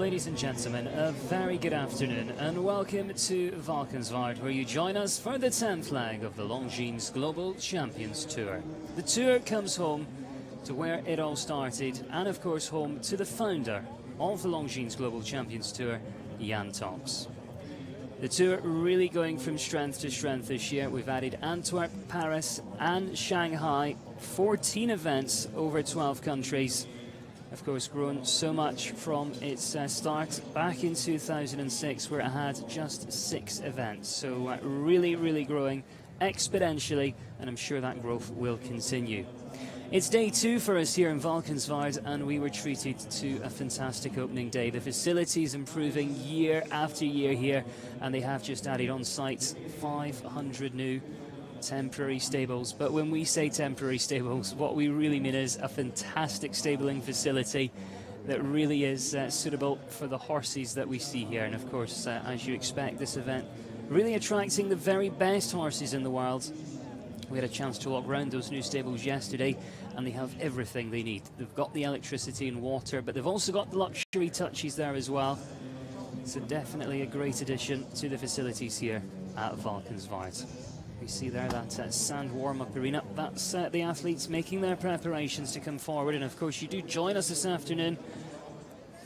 Ladies and gentlemen, a very good afternoon and welcome to Valkenswaard, where you join us for the 10th leg of the Longines Global Champions Tour. The tour comes home to where it all started and of course home to the founder of the Longines Global Champions Tour, Jan Tops. The tour really going from strength to strength this year. We've added Antwerp, Paris and Shanghai, 14 events over 12 countries. Of course, grown so much from its start back in 2006, where it had just 6 events. So really growing exponentially, and I'm sure that growth will continue. It's day 2 for us here in Valkenswaard, and we were treated to a fantastic opening day. The facilities improving year after year here, and they have just added on site 500 new temporary stables. But when we say temporary stables, what we really mean is a fantastic stabling facility that really is suitable for the horses that we see here. And of course, as you expect, this event really attracting the very best horses in the world. We had a chance to walk around those new stables yesterday, and they have everything they need. They've got the electricity and water, but they've also got the luxury touches there as well. So definitely a great addition to the facilities here at Valkenswaard. We see there that sand warm-up arena. That's the athletes making their preparations to come forward. And of course, you do join us this afternoon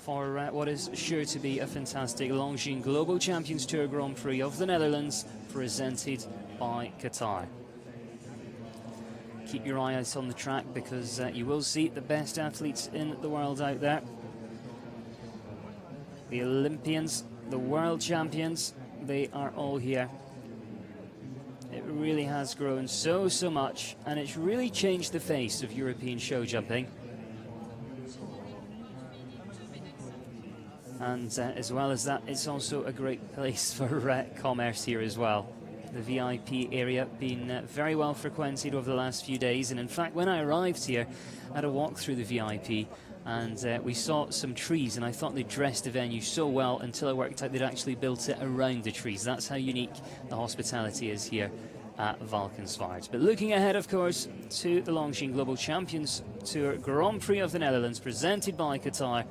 for what is sure to be a fantastic Longines Global Champions Tour Grand Prix of the Netherlands, presented by Qatar. Keep your eye out on the track, because you will see the best athletes in the world out there. The Olympians, the world champions, they are all here. It really has grown so much, and it's really changed the face of European show jumping. And as well as that, it's also a great place for commerce here as well. The VIP area being very well frequented over the last few days, and in fact when I arrived here I had a walk through the VIP, and we saw some trees, and I thought they dressed the venue so well until I worked out they'd actually built it around the trees. That's how unique the hospitality is here at Valkenswaard. But looking ahead, of course, to the Longines Global Champions Tour Grand Prix of the Netherlands, presented by Qatar,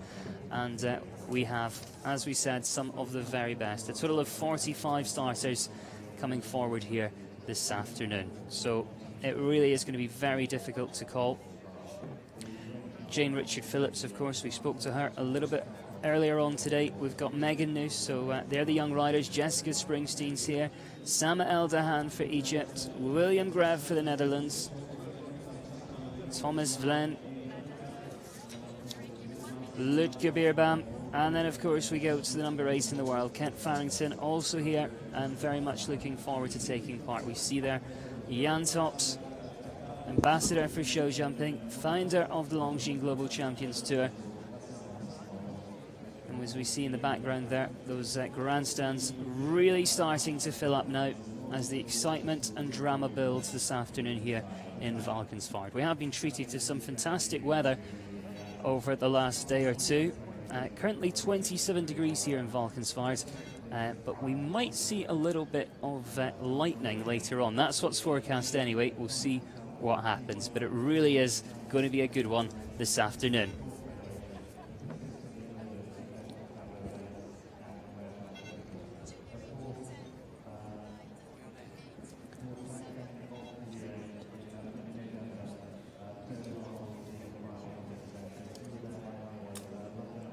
and we have, as we said, some of the very best. A total of 45 starters coming forward here this afternoon. So it really is going to be very difficult to call. Jane Richard Phillips, of course, we spoke to her a little bit earlier on today. We've got Megan Noose, so they're the young riders. Jessica Springsteen's here. Sama El Dahan for Egypt. William Grev for the Netherlands. Thomas Vlen. Ludger Beerbam. And then, of course, we go to the number 8 in the world, Kent Farrington, also here, and very much looking forward to taking part. We see there Jan Tops, ambassador for show jumping, founder of the Longines Global Champions Tour. And as we see in the background there, those grandstands really starting to fill up now as the excitement and drama builds this afternoon here in Valkenswaard. We have been treated to some fantastic weather over the last day or two. Currently 27 degrees here in Valkenswaard, but we might see a little bit of lightning later on. That's what's forecast anyway. We'll see what happens, but it really is going to be a good one this afternoon.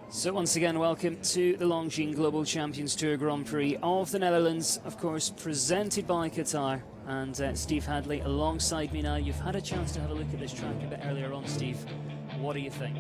So once again, welcome to the Longines Global Champions Tour Grand Prix of the Netherlands, of course, presented by Qatar. And Steve Hadley alongside me now. You've had a chance to have a look at this track a bit earlier on, Steve. What do you think?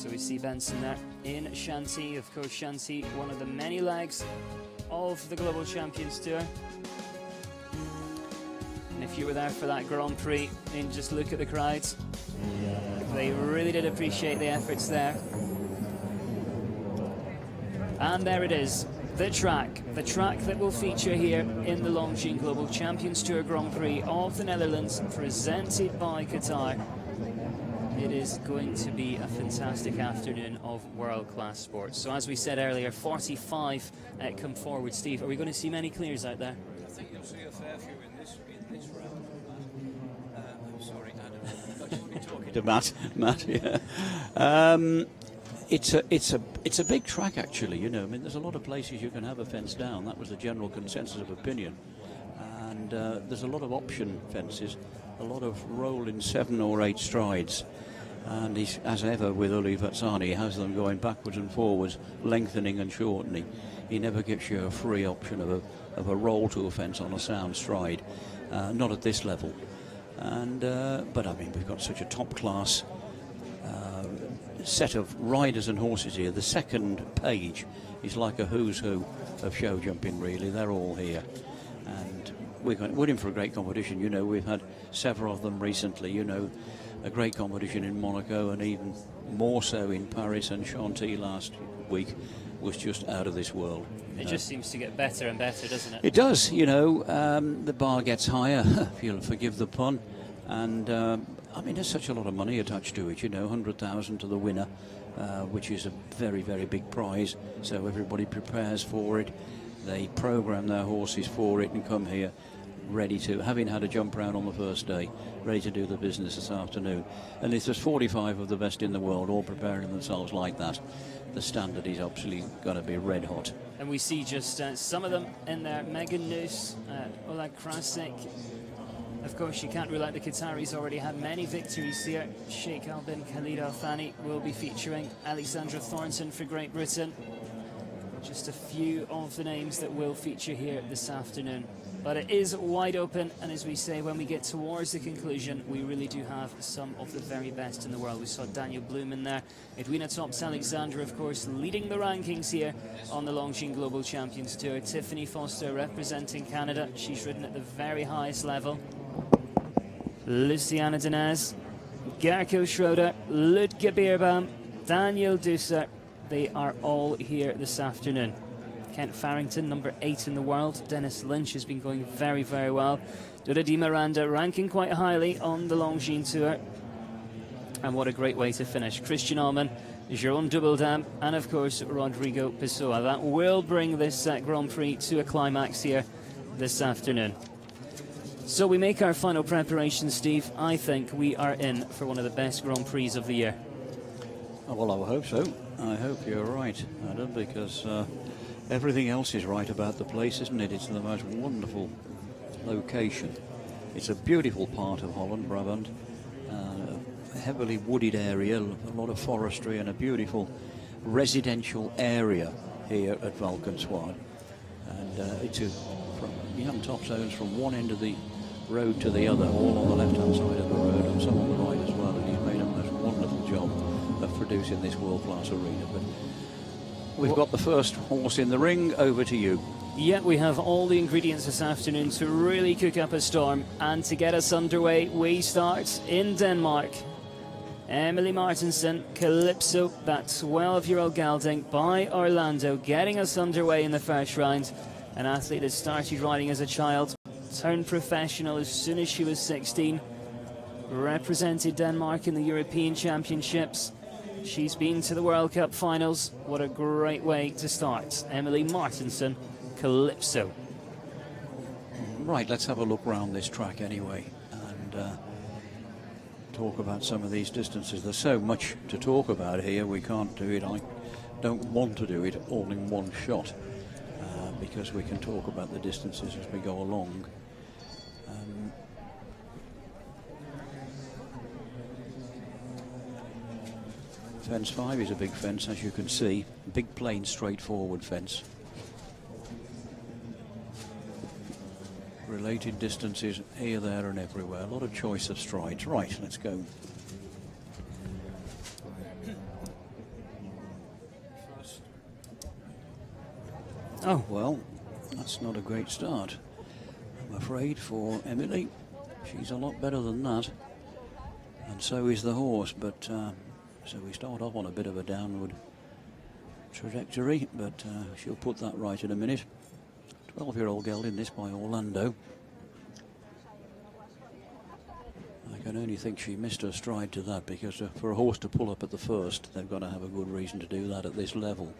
So we see Benson there in Shanty. Of course, Shanty, one of the many legs of the Global Champions Tour. And if you were there for that Grand Prix, then just look at the crowds. They really did appreciate the efforts there. And there it is, the track that will feature here in the Longines Global Champions Tour Grand Prix of the Netherlands, presented by Qatar. It is going to be a fantastic afternoon of world-class sports. So as we said earlier, 45 come forward. Steve, are we going to see many clears out there? I think you'll see a fair few in this round. I'm sorry, Adam. I should be talking to Matt. Yeah. It's a big track, actually. You know, I mean, there's a lot of places you can have a fence down. That was the general consensus of opinion. And there's a lot of option fences, a lot of roll in 7 or 8 strides. And he's, as ever with Uli Vatsani, he has them going backwards and forwards, lengthening and shortening. He never gives you a free option of a roll to a fence on a sound stride, not at this level. And but I mean, we've got such a top class set of riders and horses here. The second page is like a who's who of show jumping, really. They're all here, and we're in for a great competition. You know, we've had several of them recently. You know, a great competition in Monaco, and even more so in Paris, and Chantilly last week was just out of this world. It just seems to get better and better, doesn't it? It does. You know, the bar gets higher, if you'll forgive the pun, and I mean, there's such a lot of money attached to it. You know, 100,000 to the winner, which is a very, very big prize. So everybody prepares for it. They program their horses for it and come here ready to, having had a jump round on the first day, ready to do the business this afternoon. And if there's 45 of the best in the world all preparing themselves like that, the standard is absolutely going to be red hot. And we see just some of them in there. Megan Noose, Oleg Krasik. Of course, you can't rule out the Qataris already had many victories here. Sheikh Albin Khalid Al Thani will be featuring. Alexandra Thornton for Great Britain. Just a few of the names that will feature here this afternoon. But it is wide open, and as we say, when we get towards the conclusion, we really do have some of the very best in the world. We saw Daniel Bloom in there. Edwina Tops-Alexandra, of course, leading the rankings here on the Longines Global Champions Tour. Tiffany Foster representing Canada. She's ridden at the very highest level. Luciana Denez, Gerko Schroeder, Ludger Beerbaum, Daniel Dusser. They are all here this afternoon. Kent Farrington, number 8 in the world. Dennis Lynch has been going very, very well. Duda Di Miranda ranking quite highly on the Longines Tour. And what a great way to finish. Christian Allman, Jérôme Dubbeldam, and of course Rodrigo Pessoa. That will bring this Grand Prix to a climax here this afternoon. So we make our final preparations, Steve. I think we are in for one of the best Grand Prix of the year. Well, I hope so. I hope you're right, Adam, because everything else is right about the place, isn't it? It's the most wonderful location. It's a beautiful part of Holland, Brabant. A heavily wooded area, a lot of forestry, and a beautiful residential area here at Valkenswaard. And it's from young top zones from one end of the road to the other, all on the left-hand side of the road, and some on the right as well. And he's made a most wonderful job of producing this world-class arena. But we've got the first horse in the ring. Over to you. Yeah, we have all the ingredients this afternoon to really cook up a storm. And to get us underway, we start in Denmark. Emily Martinson, Calypso, that 12-year-old gelding by Orlando, getting us underway in the first round. An athlete that started riding as a child, turned professional as soon as she was 16. Represented Denmark in the European Championships. She's been to the World Cup finals. What a great way to start. Emily Martinson, Calypso. Right, let's have a look round this track anyway and talk about some of these distances. There's so much to talk about here. We can't do it. I don't want to do it all in one shot because we can talk about the distances as we go along. Fence 5 is a big fence, as you can see. Big, plain, straightforward fence. Related distances here, there and everywhere. A lot of choice of strides. Right, let's go. Oh. Well, that's not a great start, I'm afraid, for Emily. She's a lot better than that. And so is the horse, but so we start off on a bit of a downward trajectory, but she'll put that right in a minute. 12-year-old girl in this by Orlando. I can only think she missed her stride to that, because for a horse to pull up at the first, they've got to have a good reason to do that at this level.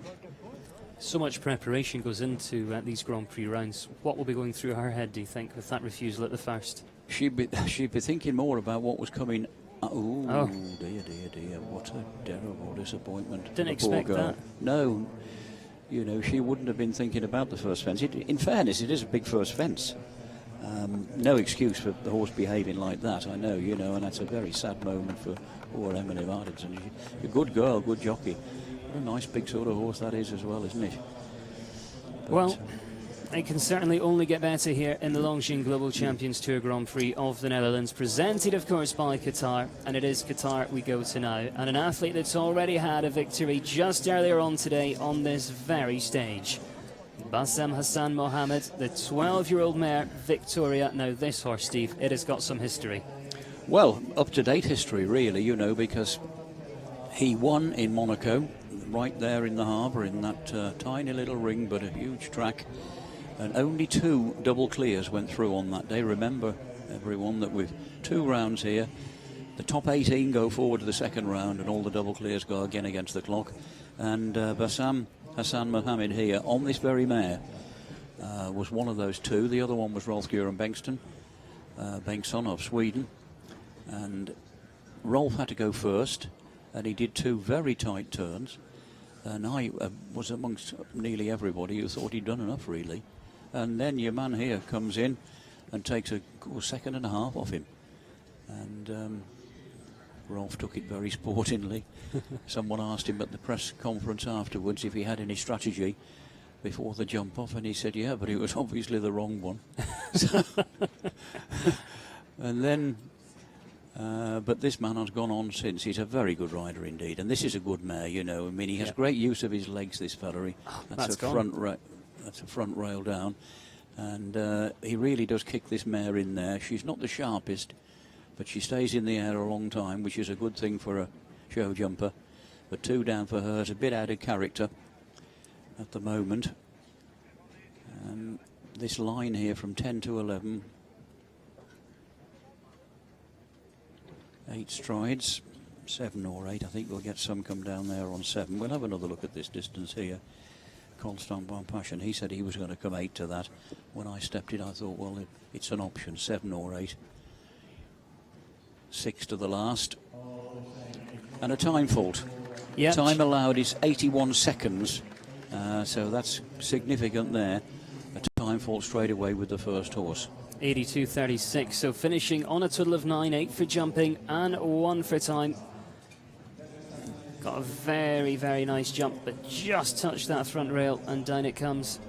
So much preparation goes into these Grand Prix rounds. What will be going through her head, do you think, with that refusal at the first? She'd be thinking more about what was coming. Oh, dear, what a terrible disappointment. Didn't expect that. No, you know, she wouldn't have been thinking about the first fence. In fairness, it is a big first fence. No excuse for the horse behaving like that, I know, you know, and that's a very sad moment for poor Emily Martinson. She's a good girl, good jockey. What a nice big sort of horse that is as well, isn't it? But well, it can certainly only get better here in the Longines Global Champions Tour Grand Prix of the Netherlands, presented of course by Qatar, and it is Qatar we go to now, and an athlete that's already had a victory just earlier on today on this very stage. Bassem Hassan Mohammed, the 12-year-old mare Victoria. Now this horse, Steve, it has got some history. Well, up-to-date history really, you know, because he won in Monaco, right there in the harbour, in that tiny little ring but a huge track. And only 2 double clears went through on that day. Remember, everyone, that with 2 rounds here, the top 18 go forward to the second round and all the double clears go again against the clock. And Bassem Hassan Mohammed here on this very mare was one of those 2. The other one was Rolf-Göran Bengtsson of Sweden. And Rolf had to go first, and he did 2 very tight turns. And I was amongst nearly everybody who thought he'd done enough, really. And then your man here comes in and takes a second and a half off him. And Rolf took it very sportingly. Someone asked him at the press conference afterwards if he had any strategy before the jump off, and he said, yeah, but it was obviously the wrong one. And then, but this man has gone on since. He's a very good rider indeed, and this is a good mare, you know. I mean, he has great use of his legs, this fella. That's a front rail down, and he really does kick this mare in there. She's not the sharpest, but she stays in the air a long time, which is a good thing for a show jumper. But 2 down for her is a bit out of character at the moment. This line here from 10 to 11, 8 strides, 7 or 8. I think we'll get some come down there on 7. We'll have another look at this distance here. Constant Bon Passion, he said he was going to come 8 to that. When I stepped in, I thought, well, it's an option, 7 or 8. 6 to the last. And a time fault. Yep. Time allowed is 81 seconds, so that's significant there. A time fault straight away with the first horse. 82.36, so finishing on a total of 9, 8 for jumping and 1 for time. Got a very, very nice jump, but just touched that front rail and down it comes.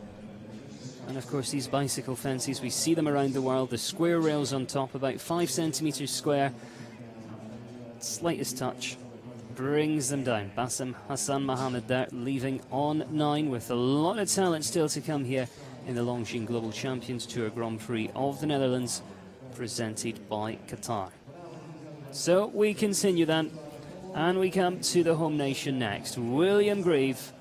And of course these bicycle fences, we see them around the world. The square rails on top, about 5 centimetres square. Slightest touch brings them down. Bassem Hassan Mohammed there, leaving on 9 with a lot of talent still to come here in the Longines Global Champions Tour Grand Prix of the Netherlands, presented by Qatar. So we continue then, and we come to the home nation next. William Grieve,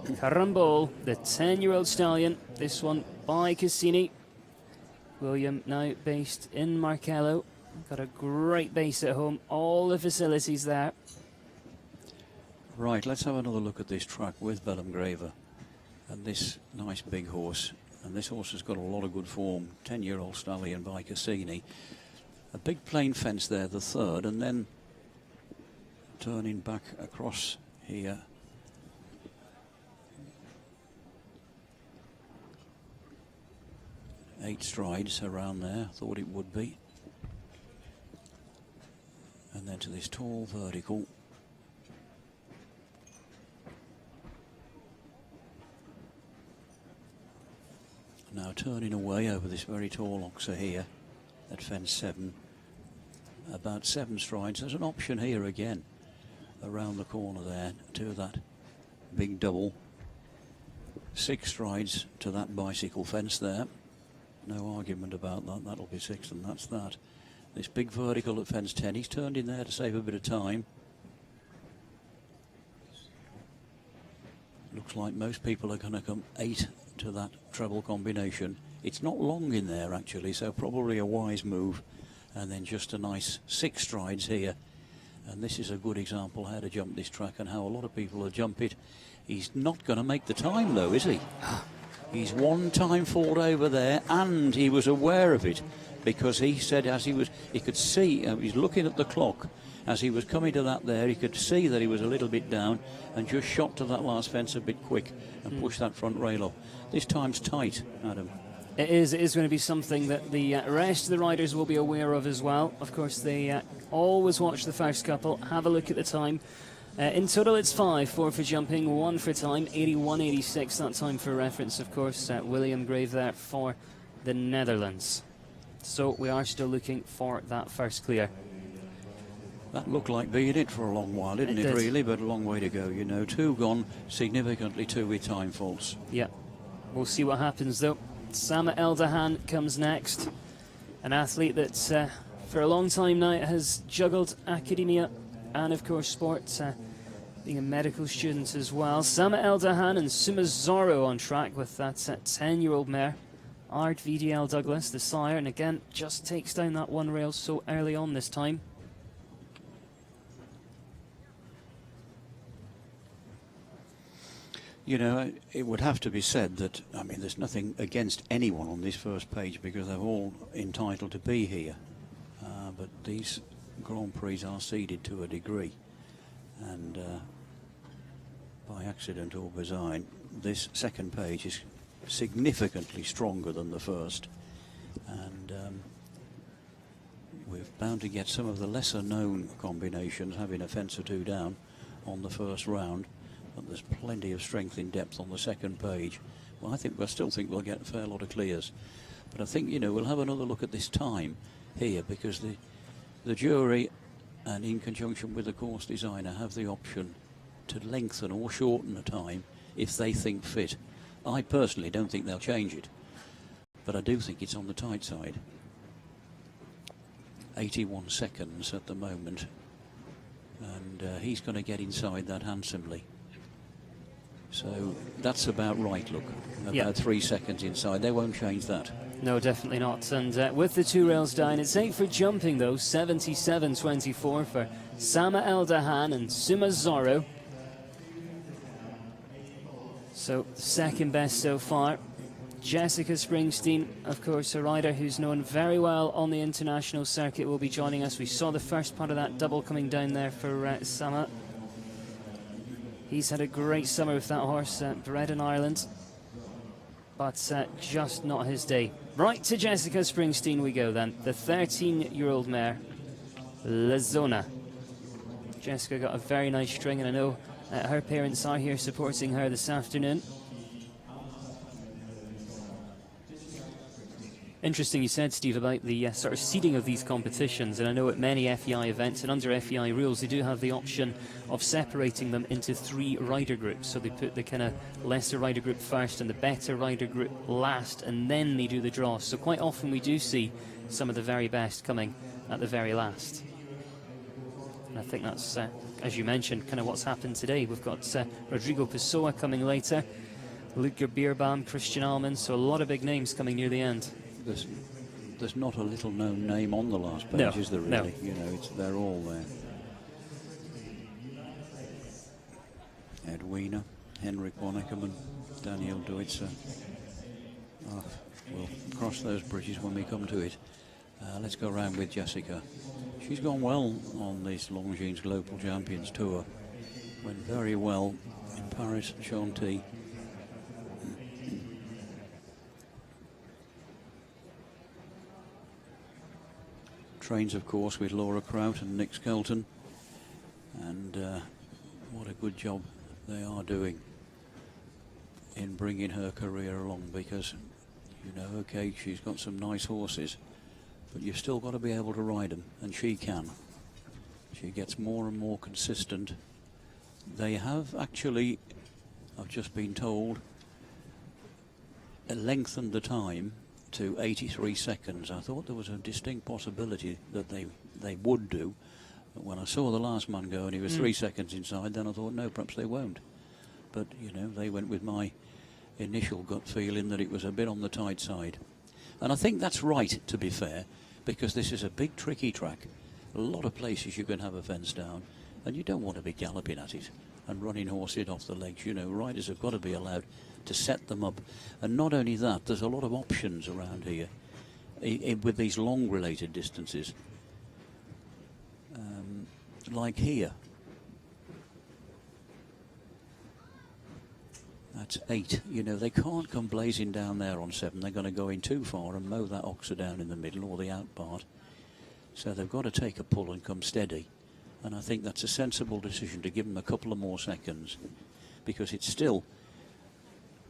Carambol, the 10-year-old stallion, this one by Cassini. William now based in Markello. Got a great base at home, all the facilities there. Right, let's have another look at this track with Willem Graver and this nice big horse. And this horse has got a lot of good form. 10-year-old stallion by Cassini. A big plain fence there, the third, and then turning back across here. Eight strides around there, thought it would be. And then to this tall vertical. Now turning away over this very tall oxer here at fence 7. About 7 strides. There's an option here again around the corner there to that big double. 6 strides to that bicycle fence there. No argument about that. That'll be 6 and that's that. This big vertical at fence 10. He's turned in there to save a bit of time. Looks like most people are going to come 8 to that treble combination. It's not long in there actually, so probably a wise move. And then just a nice 6 strides here. And this is a good example how to jump this track and how a lot of people will jump it. He's not going to make the time though, is he? He's 1 time fault over there, and he was aware of it because he said as he could see, he's looking at the clock. As he was coming to that there, he could see that he was a little bit down and just shot to that last fence a bit quick and pushed that front rail up. This time's tight, Adam. It is going to be something that the rest of the riders will be aware of as well. Of course, they always watch the first couple, have a look at the time. In total, it's 5, 4 for jumping, 1 for time, 81.86, that time for reference, of course. William Grave there for the Netherlands. So we are still looking for that first clear. That looked like being it for a long while, didn't it really? But a long way to go, you know. 2 gone, significantly 2 with time faults. Yeah, we'll see what happens though. Sama Eldahan comes next. An athlete that for a long time now has juggled academia and of course sport, being a medical student as well. Sama Eldahan and Suma Zorro on track with that 10-year-old mare. Ard VDL Douglas, the sire, and again just takes down that one rail so early on this time. You know, it would have to be said that, I mean, there's nothing against anyone on this first page because they're all entitled to be here. But these Grand Prix are seeded to a degree. And by accident or design, this second page is significantly stronger than the first. And we're bound to get some of the lesser known combinations having a fence or 2 down on the first round. But there's plenty of strength in depth on the second page. Well, I still think we'll get a fair lot of clears. But I think, you know, we'll have another look at this time here because the jury, and in conjunction with the course designer, have the option to lengthen or shorten the time if they think fit. I personally don't think they'll change it, but I do think it's on the tight side. 81 seconds at the moment, and he's going to get inside that handsomely. So that's about right, look. About 3 seconds inside. They won't change that. No, definitely not. And with the 2 rails down, it's 8 for jumping, though. 77.24 for Sama Eldahan and Suma Zorro. So, second best so far. Jessica Springsteen, of course, a rider who's known very well on the international circuit, will be joining us. We saw the first part of that double coming down there for Sama. He's had a great summer with that horse, bred in Ireland, but just not his day. Right to Jessica Springsteen we go then. The 13-year-old mare, La Zona. Jessica got a very nice string, and I know her parents are here supporting her this afternoon. Interesting you said, Steve, about the sort of seeding of these competitions, and I know at many FEI events and under FEI rules they do have the option of separating them into 3 rider groups. So they put the kind of lesser rider group first and the better rider group last, and then they do the draw. So quite often we do see some of the very best coming at the very last. And I think that's, as you mentioned, kind of what's happened today. We've got Rodrigo Pessoa coming later, Luca Bierbaum, Christian Alman, so a lot of big names coming near the end. There's not a little known name on the last page, no, is there really? No. You know, they're all there. Edwina, Henrik Bonnekerman, Daniel Deutzer. We'll cross those bridges when we come to it. Let's go around with Jessica. She's gone well on this Longines Global Champions Tour. Went very well in Paris, Chantilly. Trains, of course, with Laura Kraut and Nick Skelton. And what a good job they are doing in bringing her career along, because, you know, okay, she's got some nice horses, but you've still got to be able to ride them, and she can. She gets more and more consistent. They have actually, I've just been told, lengthened the time to 83 seconds. I thought there was a distinct possibility that they would do. But when I saw the last man go and he was 3 seconds inside, then I thought, no, perhaps they won't. But, you know, they went with my initial gut feeling that it was a bit on the tight side. And I think that's right, to be fair, because this is a big, tricky track. A lot of places you can have a fence down, and you don't want to be galloping at it and running horses off the legs. You know, riders have got to be allowed to set them up. And not only that, there's a lot of options around here with these long related distances. Like here. That's 8. You know, they can't come blazing down there on 7. They're going to go in too far and mow that oxer down in the middle or the out part. So they've got to take a pull and come steady. And I think that's a sensible decision to give them a couple of more seconds, because it's still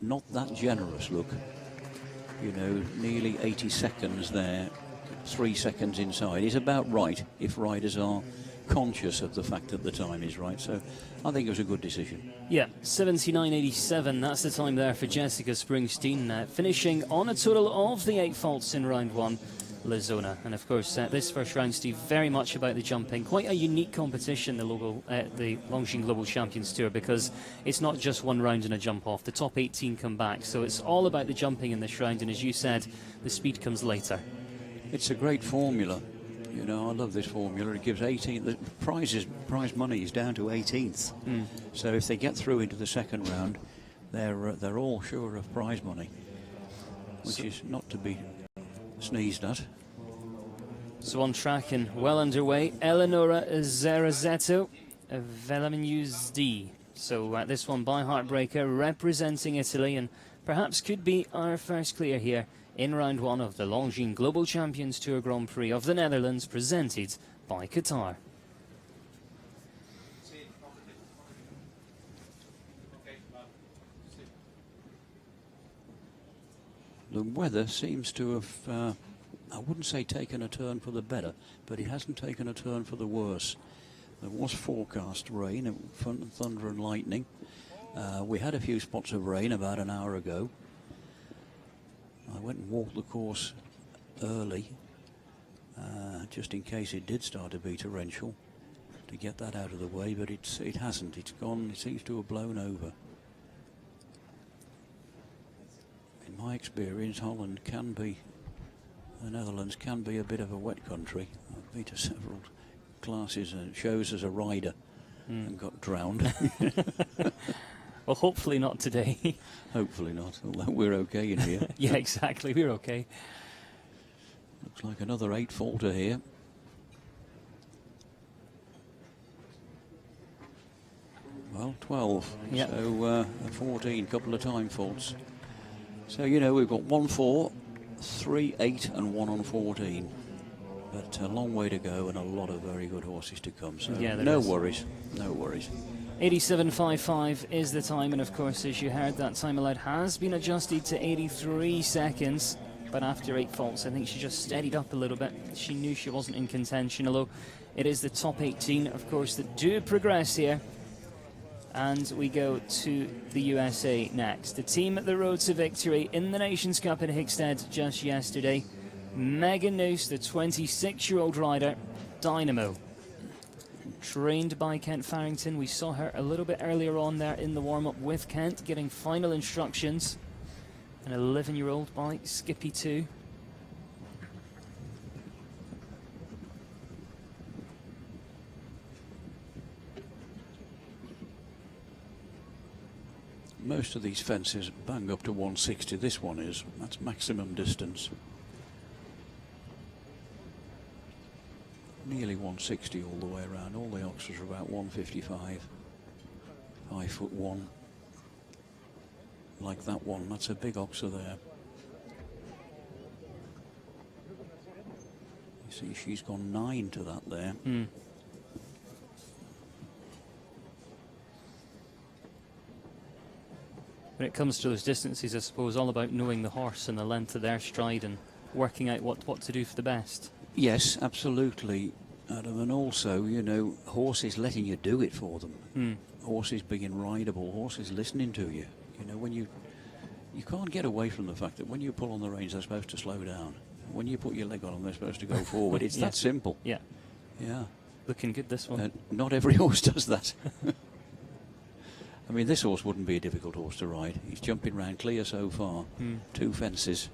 not that generous, look. You know, nearly 80 seconds there, 3 seconds inside is about right if riders are conscious of the fact that the time is right. So I think it was a good decision. Yeah, 79.87, that's the time there for Jessica Springsteen, finishing on a total of the 8 faults in round 1. Lazona. And of course, this first round, Steve, very much about the jumping. Quite a unique competition, the Longines Global Champions Tour, because it's not just one round and a jump off. The top 18 come back, so it's all about the jumping in this round. And as you said, the speed comes later. It's a great formula. You know, I love this formula. It gives 18. The prize money is down to 18th. So if they get through into the second round, they're all sure of prize money, which is not to be sneezed at. So on track and well underway, Eleonora Zerazetto, Velamenuse D. So this one by Heartbreaker, representing Italy, and perhaps could be our first clear here in round 1 of the Longines Global Champions Tour Grand Prix of the Netherlands, presented by Qatar. The weather seems to have, I wouldn't say taken a turn for the better, but it hasn't taken a turn for the worse. There was forecast rain, thunder and lightning. We had a few spots of rain about an hour ago. I went and walked the course early, just in case it did start to be torrential, to get that out of the way, but it hasn't. It's gone, it seems to have blown over. In my experience, Holland can be, the Netherlands can be a bit of a wet country. I've been to several classes and shows as a rider and got drowned. Well, hopefully not today. Hopefully not, although we're okay in here. Yeah, exactly, we're okay. Looks like another 8-faulter here. Well, 12, yep. So 14, couple of time faults. So, you know, we've got 1-4, 3, 8 and 1 on 14. But a long way to go and a lot of very good horses to come. So yeah, no worries, no worries. 87.55 is the time, and of course, as you heard, that time allowed has been adjusted to 83 seconds. But after 8 faults, I think she just steadied up a little bit. She knew she wasn't in contention, although it is the top 18, of course, that do progress here. And we go to the USA next. The team at the road to victory in the Nations Cup in Hickstead just yesterday. Megan Noose, the 26-year-old rider, Dynamo. Trained by Kent Farrington. We saw her a little bit earlier on there in the warm-up with Kent, getting final instructions. An 11-year-old by Skippy 2. Most of these fences bang up to 160. This one is. That's maximum distance. Nearly 160 all the way around. All the oxers are about 155. 5'1". Like that one. That's a big oxer there. You see, she's gone 9 to that there. When it comes to those distances, I suppose all about knowing the horse and the length of their stride and working out what to do for the best. Yes, absolutely, Adam, and also, you know, horses letting you do it for them. Horses being rideable, horses listening to you. You know, when you you can't get away from the fact that when you pull on the reins, they're supposed to slow down. When you put your leg on them, they're supposed to go forward. It's that simple. Yeah. Yeah. Looking good, this one. Not every horse does that. I mean, this horse wouldn't be a difficult horse to ride. He's jumping round clear so far. 2 fences.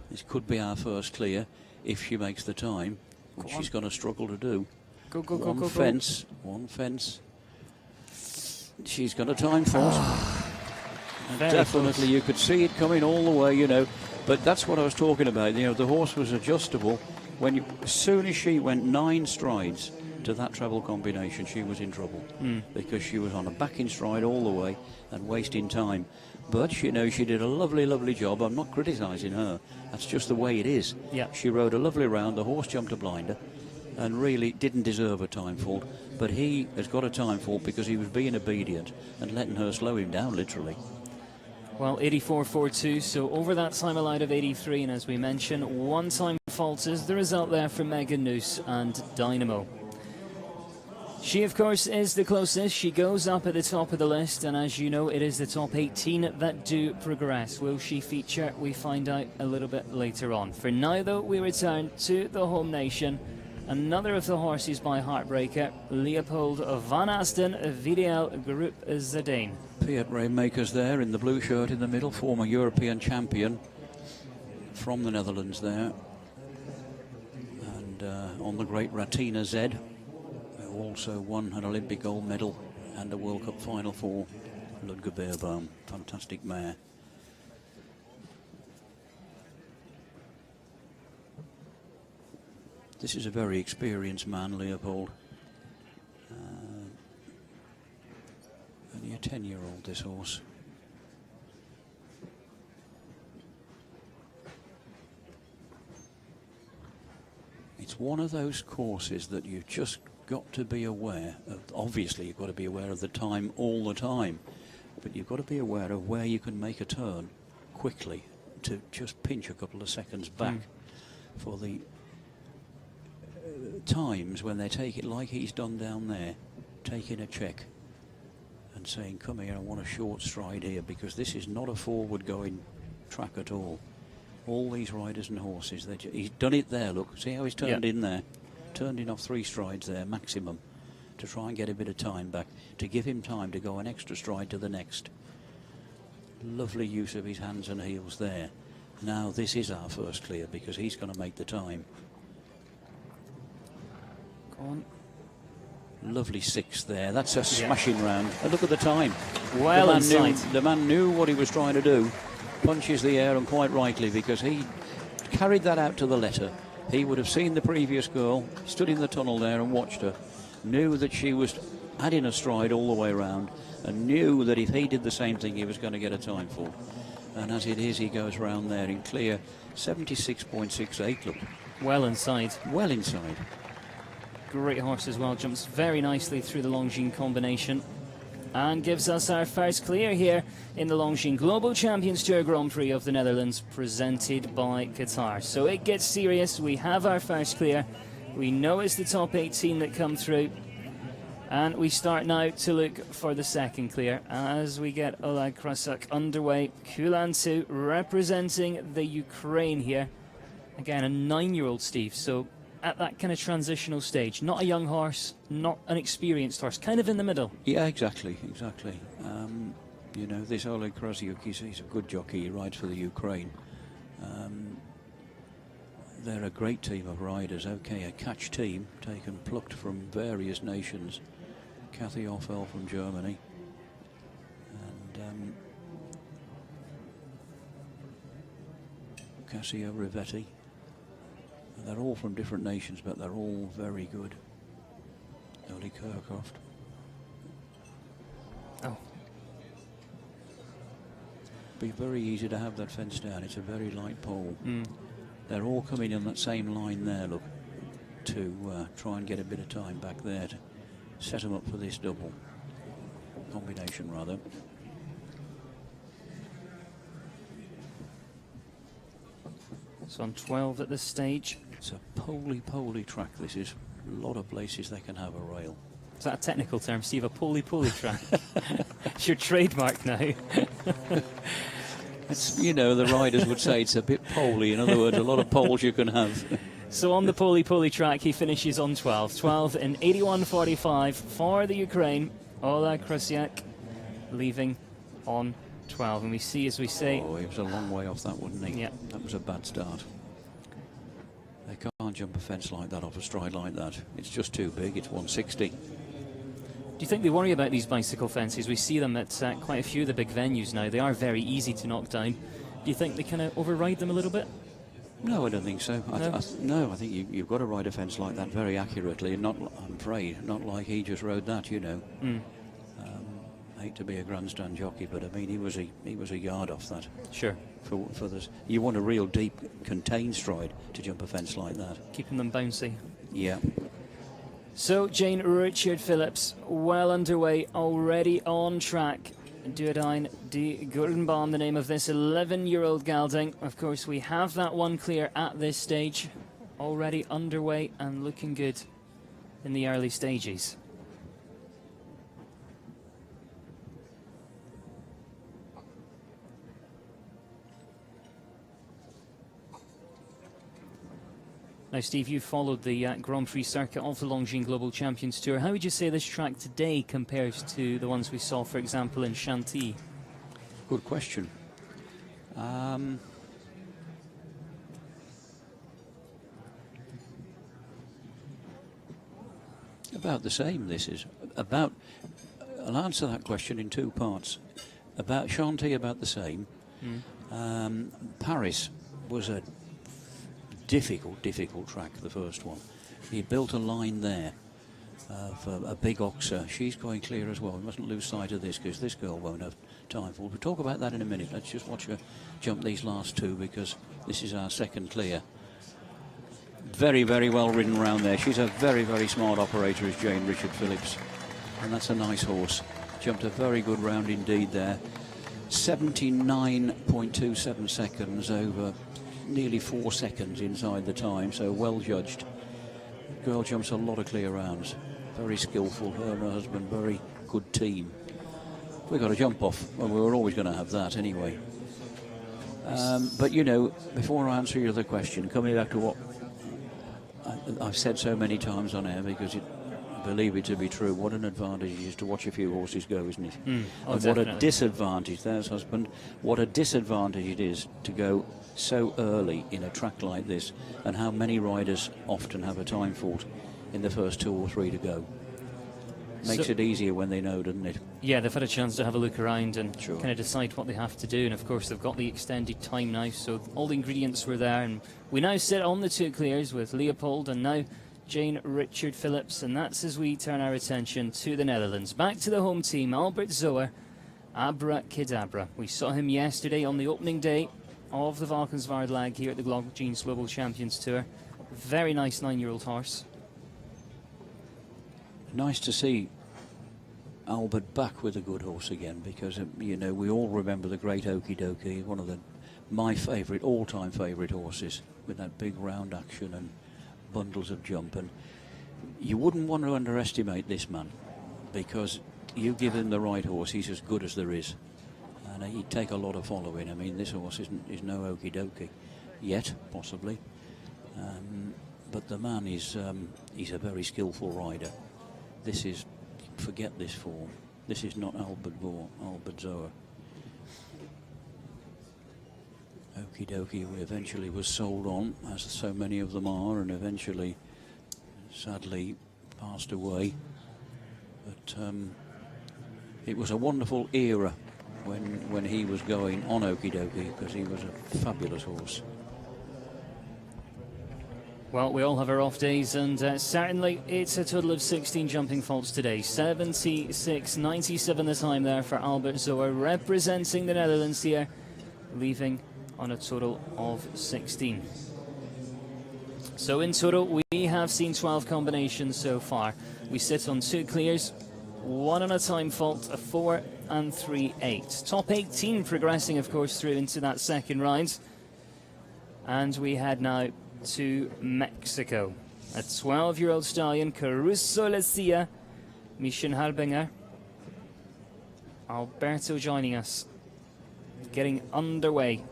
This could be our first clear if she makes the time, which she's going to struggle to do. Go, go, one go, go, fence, go. 1 fence. She's got a time force. Definitely, close. You could see it coming all the way, you know. But that's what I was talking about. You know, the horse was adjustable. As soon as she went 9 strides to that treble combination, she was in trouble because she was on a backing stride all the way and wasting time. But, you know, she did a lovely, lovely job. I'm not criticising her. That's just the way it is. Yeah. She rode a lovely round. The horse jumped a blinder and really didn't deserve a time fault. But he has got a time fault because he was being obedient and letting her slow him down, literally. Well, 84.42, so over that time allowed of 83, and as we mentioned, 1 time fault is the result there for Megan Noose and Dynamo. She, of course, is the closest. She goes up at the top of the list, and as you know, it is the top 18 that do progress. Will she feature? We find out a little bit later on. For now, though, we return to the home nation. Another of the horses by Heartbreaker, Leopold van Asten, VDL Group Zedane. Piet Rainmakers there in the blue shirt in the middle, former European champion from the Netherlands there. And on the great Ratina Z, who also won an Olympic gold medal and a World Cup final for Ludger Beerboom. Fantastic mare. This is a very experienced man, Leopold. Only a 10-year-old, this horse. It's one of those courses that you've just got to be aware of. Obviously, you've got to be aware of the time all the time, but you've got to be aware of where you can make a turn quickly to just pinch a couple of seconds back for the times when they take it like he's done down there, taking a check and saying, come here, I want a short stride here, because this is not a forward going track at all. All these riders and horses, he's done it there, look, see how he's turned in there, turned in off 3 strides there maximum to try and get a bit of time back, to give him time to go an extra stride to the next. Lovely use of his hands and heels there. Now this is our first clear because he's going to make the time. On. Lovely 6 there. That's a smashing round. And look at the time. Well inside. The man knew what he was trying to do. Punches the air, and quite rightly, because he carried that out to the letter. He would have seen the previous girl, stood in the tunnel there and watched her, knew that she was adding a stride all the way around, and knew that if he did the same thing, he was going to get a time fault. And as it is, he goes round there in clear 76.68. Look. Well inside. Well inside. Great horse as well, jumps very nicely through the Longines combination and gives us our first clear here in the Longines Global Champions Tour Grand Prix of the Netherlands, presented by Qatar. So it gets serious. We have our first clear. We know it's the top 18 that come through, and we start now to look for the second clear as we get Oleg Krasuk underway. Kulan 2 representing the Ukraine here. Again, a 9-year-old, Steve, so at that kind of transitional stage, not a young horse, not an experienced horse, kind of in the middle. Yeah, exactly. You know, this Oleg Krasuk, he's a good jockey, he rides for the Ukraine. They're a great team of riders, okay, a catch team, plucked from various nations. Kathy Offel from Germany. And Cassio Rivetti. They're all from different nations, but they're all very good. Oli Kirchhoff. Oh. Be very easy to have that fence down. It's a very light pole. They're all coming in that same line there, look, to try and get a bit of time back there to set them up for this double combination, rather. So on 12 at this stage. It's a poly track, this is. A lot of places they can have a rail. Is that a technical term, Steve? A poly track? It's your trademark now. It's, you know, the riders would say it's a bit poley. In other words, a lot of poles you can have. So on the Poli track, he finishes on 12. 12 in 81.45 for the Ukraine. Ola Krasiak leaving on 12. And we see, as we say... Oh, he was a long way off that, wasn't he? Yeah. That was a bad start. They can't jump a fence like that off a stride like that. It's just too big. It's 160. Do you think they worry about these bicycle fences? We see them at quite a few of the big venues now. They are very easy to knock down. Do you think they kind of override them a little bit? No, I don't think so. No? I think you've got to ride a fence like that very accurately, and not, I'm afraid, not like he just rode that, you know. I hate to be a grandstand jockey, but I mean, he was a yard off that. Sure. For this, you want a real deep, contained stride to jump a fence like that. Keeping them bouncy. Yeah. So, Jane Richard Phillips, well underway, already on track. Duodine de Gurdenbaum, the name of this 11-year-old gelding. Of course, we have that one clear at this stage. Already underway and looking good in the early stages. Now, Steve, you followed the Grand Prix circuit of the Longines Global Champions Tour. How would you say this track today compares to the ones we saw, for example, in Chantilly? Good question. About the same, this is. I'll answer that question in two parts. About Chantilly, about the same. Paris was a difficult track, the first one. He built a line there for a big oxer. She's going clear as well. We mustn't lose sight of this because this girl won't have time for it. We'll talk about that in a minute. Let's just watch her jump these last two because this is our second clear. Very, very well ridden round there. She's a very, very smart operator, is Jane Richard Phillips. And that's a nice horse. Jumped a very good round indeed there. 79.27 seconds over nearly 4 seconds inside the time, so well judged. Girl jumps a lot of clear rounds. Very skillful, her and her husband, very good team. We got a jump off, well, we were always going to have that anyway. But you know, before I answer your other question, coming back to what I've said so many times on air, because I believe it to be true, what an advantage it is to watch a few horses go, isn't it? Oh, and definitely. what a disadvantage, there's husband, what a disadvantage it is to go so early in a track like this, and how many riders often have a time fault in the first 2 or 3 to go. Makes it easier when they know, doesn't it? Yeah, they've had a chance to have a look around and Sure. kind of decide what they have to do. And of course, they've got the extended time now, so all the ingredients were there. And we now sit on the two clears with Leopold and now Jane Richard Phillips. And that's as we turn our attention to the Netherlands. Back to the home team, Albert Zoer, Abracadabra. We saw him yesterday on the opening day of the Valkenswaard lag here at the Longines Global Champions Tour. Very nice 9-year-old horse. Nice to see Albert back with a good horse again, because you know, we all remember the great Okie Dokie, one of my favourite, all-time favourite horses, with that big round action and bundles of jump. And you wouldn't want to underestimate this man, because you give him the right horse, he's as good as there is. And he'd take a lot of following. I mean, this horse is no Okie Dokie yet, possibly. But the man is he's a very skillful rider. This is, forget this form. This is not Albert Zoer. Okie Dokie eventually was sold on, as so many of them are, and eventually, sadly, passed away. But it was a wonderful era when he was going on Okie Dokie, because he was a fabulous horse. Well, we all have our off days, and certainly it's a total of 16 jumping faults today. 76.97 the time there for Albert Zoer, representing the Netherlands here, leaving on a total of 16. So in total, we have seen 12 combinations so far. We sit on 2 clears, 1 on a time fault, a 4 and 3/8. Top 18 progressing, of course, through into that second round. And we head now to Mexico. A 12-year-old stallion, Caruso Lecia, Mission Harbinger. Alberto joining us. getting underway.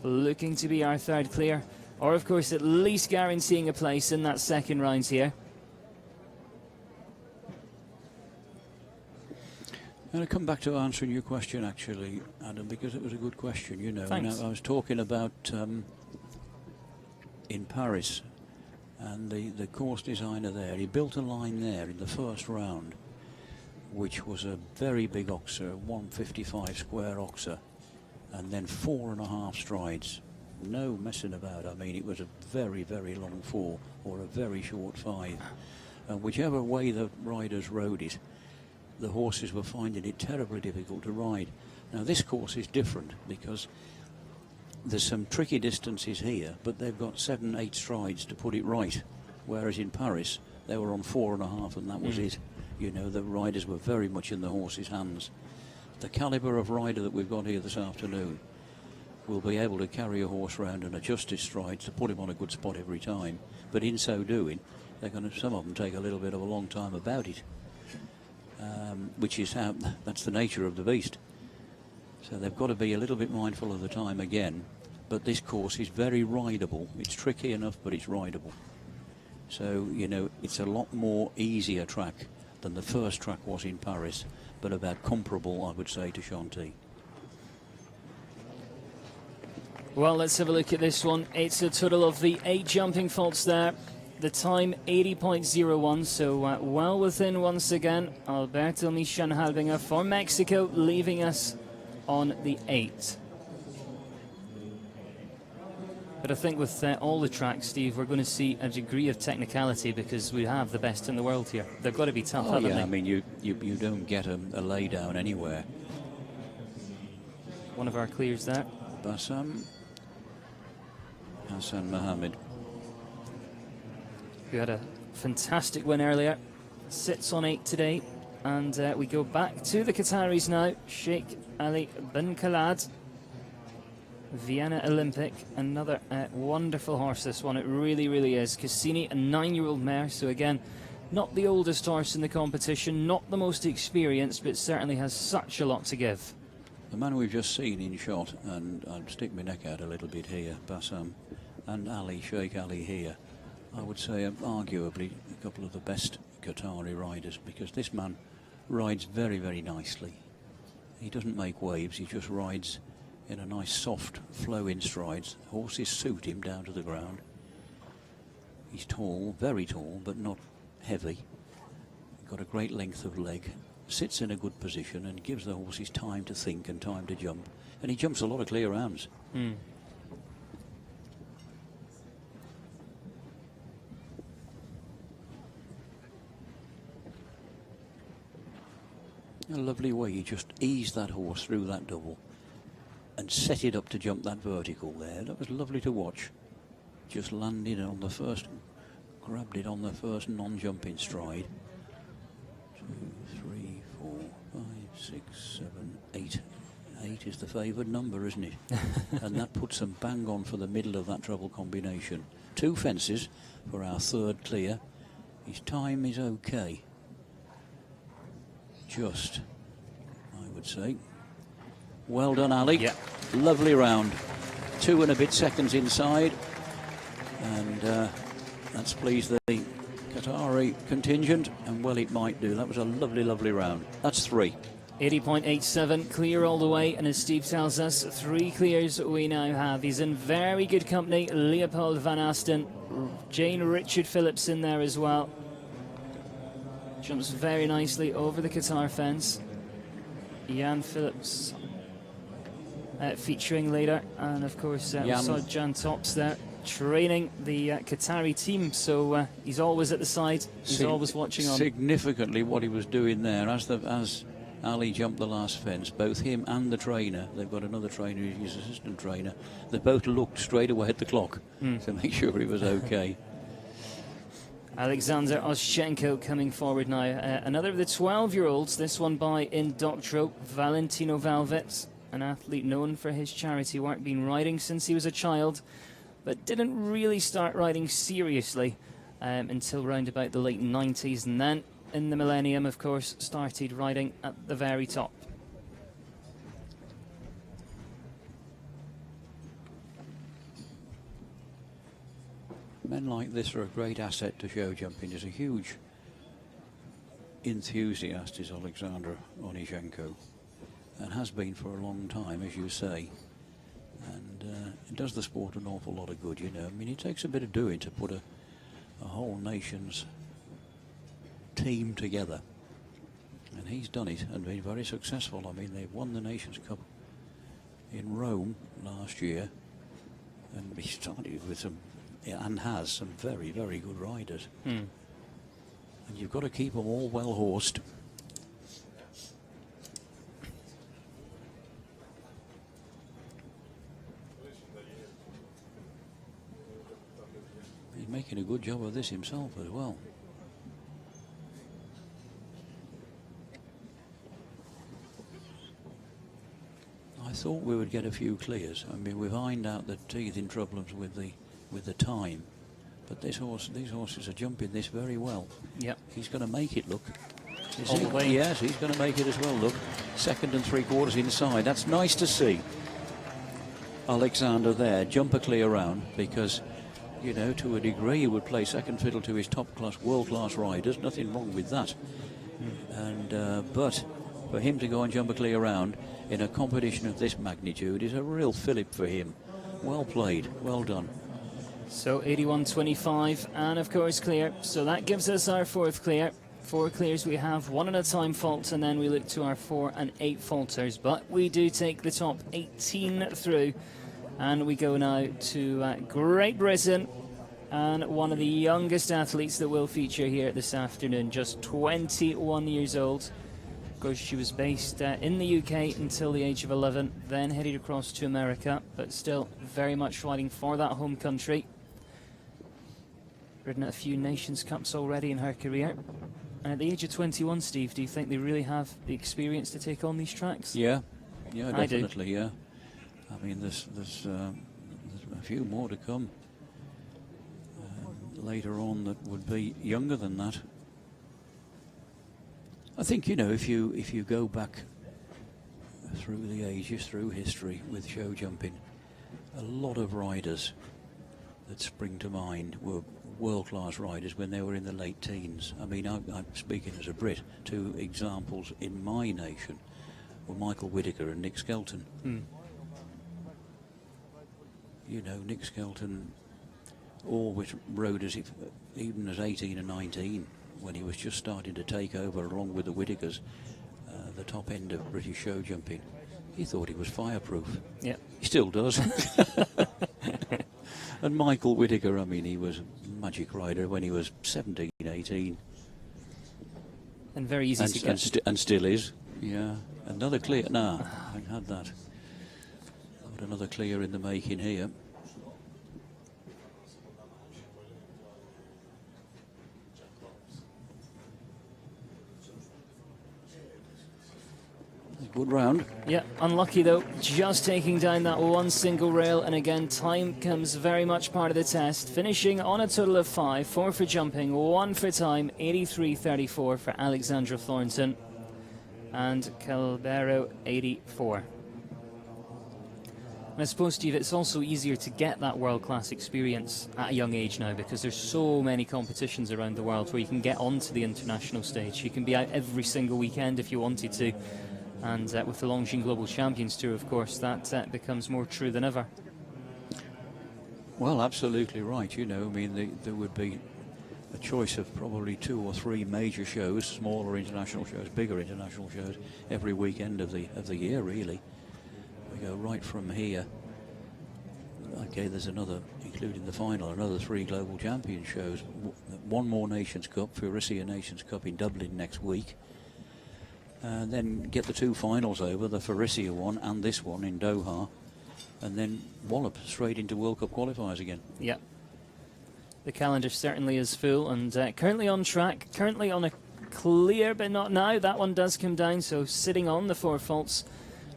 Looking to be our third clear, or of course at least guaranteeing a place in that second round here. I'm going to come back to answering your question, actually, Adam, because it was a good question, you know. Thanks. I was talking about in Paris, and the course designer there, he built a line there in the first round, which was a very big oxer, 155 square oxer, and then 4.5 strides. No messing about. I mean, it was a very, very long 4 or a very short 5. And whichever way the riders rode it, the horses were finding it terribly difficult to ride. Now this course is different because there's some tricky distances here, but they've got 7-8 strides to put it right, whereas in Paris they were on 4.5 and that was it. You know, the riders were very much in the horses' hands. The calibre of rider that we've got here this afternoon will be able to carry a horse round and adjust his strides to put him on a good spot every time, but in so doing they're going to, some of them take a little bit of a long time about it. Which is how, that's the nature of the beast. So they've got to be a little bit mindful of the time again. But this course is very rideable. It's tricky enough, but it's rideable. So, you know, it's a lot more easier track than the first track was in Paris, but about comparable, I would say, to Chantilly. Well, let's have a look at this one. It's a total of the 8 jumping faults there. The time 80.01, so well within once again. Alberto Michan-Halbinger for Mexico, leaving us on the 8. But I think with all the tracks, Steve, we're going to see a degree of technicality because we have the best in the world here. They've got to be tough, haven't they? I mean, you don't get a lay down anywhere. One of our clears there. Bassam Hassan Mohammed, who had a fantastic win earlier, sits on 8 today. And we go back to the Qataris now. Sheikh Ali bin Khalad, Vienna Olympic, another wonderful horse, this one. It really, really is. Cassini, a 9-year-old mare, so again, not the oldest horse in the competition, not the most experienced, but certainly has such a lot to give. The man we've just seen in shot, and I'd stick my neck out a little bit here, Bassam, and Ali, Sheikh Ali here, I would say arguably a couple of the best Qatari riders, because this man rides very, very nicely. He doesn't make waves, he just rides in a nice soft flow-in strides. Horses suit him down to the ground. He's tall, very tall, but not heavy. Got a great length of leg, sits in a good position and gives the horses time to think and time to jump. And he jumps a lot of clear rounds. A lovely way he just eased that horse through that double and set it up to jump that vertical there. That was lovely to watch. Just landed on the first, grabbed it on the first non-jumping stride. 2, 3, 4, 5, 6, 7, 8. 8 is the favoured number, isn't it? And that puts them bang on for the middle of that treble combination. 2 fences for our third clear. His time is okay. Just, I would say. Well done, Ali. Yeah. Lovely round. 2 and a bit seconds inside. And that's pleased the Qatari contingent, and well it might do. That was a lovely, lovely round. That's 3. 80.87, clear all the way, and as Steve tells us, 3 clears we now have. He's in very good company. Leopold van Asten, Jane Richard Phillips in there as well. Jumps very nicely over the Qatar fence. Jan Phillips featuring later, and of course we saw Jan Tops there training the Qatari team, so he's always at the side, he's always watching on. Significantly what he was doing there, as Ali jumped the last fence, both him and the trainer, they've got another trainer who's his assistant trainer, they both looked straight away at the clock to make sure he was okay. Alexander Oschenko coming forward now. Another of the 12-year-olds, this one by Indoctro, Valentino Valvez, an athlete known for his charity work, been riding since he was a child, but didn't really start riding seriously until round about the late 90s, and then in the millennium, of course, started riding at the very top. Men like this are a great asset to show jumping. He's a huge enthusiast, is Alexander Onishenko, and has been for a long time, as you say. And it does the sport an awful lot of good, you know. I mean, it takes a bit of doing to put a whole nation's team together. And he's done it and been very successful. I mean, they've won the Nations Cup in Rome last year, and he started with some, and has some very, very good riders. And you've got to keep them all well horsed. He's making a good job of this himself as well. I thought we would get a few clears. I mean, we've ironed out the teething problems with the time, but these horses are jumping this very well. Yep. He's going to make it look. All the way. Yes, he's going to make it as well. Look, 2nd and 3/4 inside. That's nice to see. Alexander there, jumper clear round, because, you know, to a degree he would play second fiddle to his top-class, world-class riders. Nothing wrong with that. And but for him to go and jumper clear round in a competition of this magnitude is a real fillip for him. Well played, well done. So 81.25 and of course clear. So that gives us our 4th clear. 4 clears we have, 1 at a time fault, and then we look to our 4 and 8 falters. But we do take the top 18 through, and we go now to Great Britain, and one of the youngest athletes that will feature here this afternoon, just 21 years old. Of course, she was based in the UK until the age of 11, then headed across to America, but still very much riding for that home country. Ridden at a few Nations Cups already in her career. And at the age of 21, Steve, do you think they really have the experience to take on these tracks? Yeah, definitely, I do. yeah. I mean, there's a few more to come later on that would be younger than that. I think, you know, if you go back through the ages, through history with show jumping, a lot of riders that spring to mind were world-class riders when they were in the late teens. I mean, I'm speaking as a Brit. 2 examples in my nation were Michael Whittaker and Nick Skelton. You know, Nick Skelton always rode as if, even as 18 and 19, when he was just starting to take over along with the Whittakers, the top end of British show jumping. He thought he was fireproof. Yeah. He still does. And Michael Whittaker, I mean, he was a magic rider when he was 17, 18. And very easy to get. And still is. Yeah. Another clear. No, I haven't had that. Got another clear in the making here. Good round. Yeah, unlucky though, just taking down that one single rail, and again time comes very much part of the test, finishing on a total of 5, 4 for jumping, 1 for time, 83.34 for Alexandra Thornton and Calbero 84. And I suppose, Steve, it's also easier to get that world-class experience at a young age now, because there's so many competitions around the world where you can get onto the international stage. You can be out every single weekend if you wanted to. And with the Longines Global Champions Tour, of course, that becomes more true than ever. Well, absolutely right. You know, I mean, there would be a choice of probably 2 or 3 major shows, smaller international shows, bigger international shows, every weekend of the year, really. We go right from here. Okay, there's another, including the final, another 3 global champion shows. 1 more Nations Cup, Furiccia Nations Cup in Dublin next week. And then get the 2 finals over, the Furiccia one and this one in Doha, and then wallop straight into World Cup qualifiers again. Yeah. The calendar certainly is full, and currently on track, currently on a clear, but not now. That one does come down, so sitting on the 4 faults,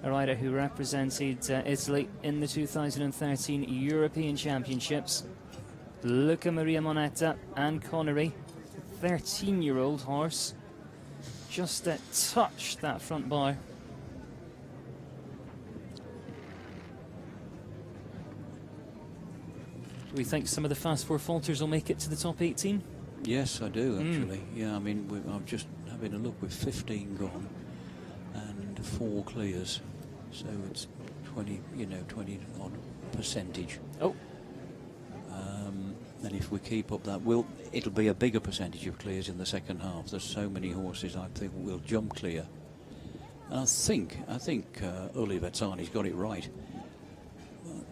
a rider who represented Italy in the 2013 European Championships. Luca Maria Monetta and Connery, 13-year-old horse. Just touched that front bar. we think some of the fast four falters will make it to the top 18? Yes, I do, actually. Yeah, I mean, I'm just having a look with 15 gone and 4 clears. So it's 20, 20 odd percentage. Oh. And if we keep up that, it'll be a bigger percentage of clears in the second half. There's so many horses I think will jump clear. And I think Uli Vetsani's got it right.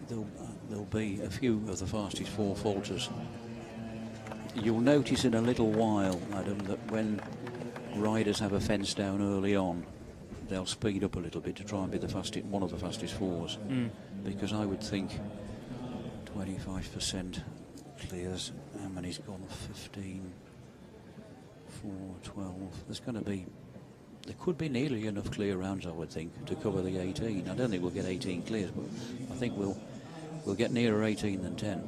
There'll be a few of the fastest 4 falters. You'll notice in a little while, Adam, that when riders have a fence down early on, they'll speed up a little bit to try and be one of the fastest 4s. Because I would think 25% clears. How many's gone? 15, 4, 12. There could be nearly enough clear rounds, I would think, to cover the 18. I don't think we'll get 18 clears, but I think we'll get nearer 18 than 10.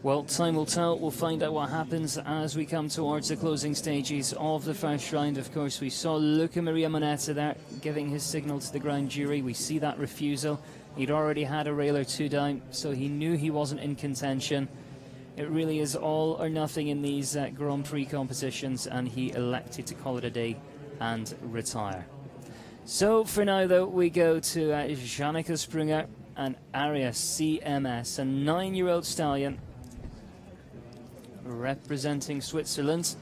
Well, time will tell. We'll find out what happens as we come towards the closing stages of the first round. Of course, we saw Luca Maria Moneta there giving his signal to the grand jury. We see that refusal. He'd already had a rail or 2 down, so he knew he wasn't in contention. It really is all or nothing in these Grand Prix competitions, and he elected to call it a day and retire. So for now, though, we go to Janneke Sprunger and Arias CMS, a 9-year-old stallion representing Switzerland.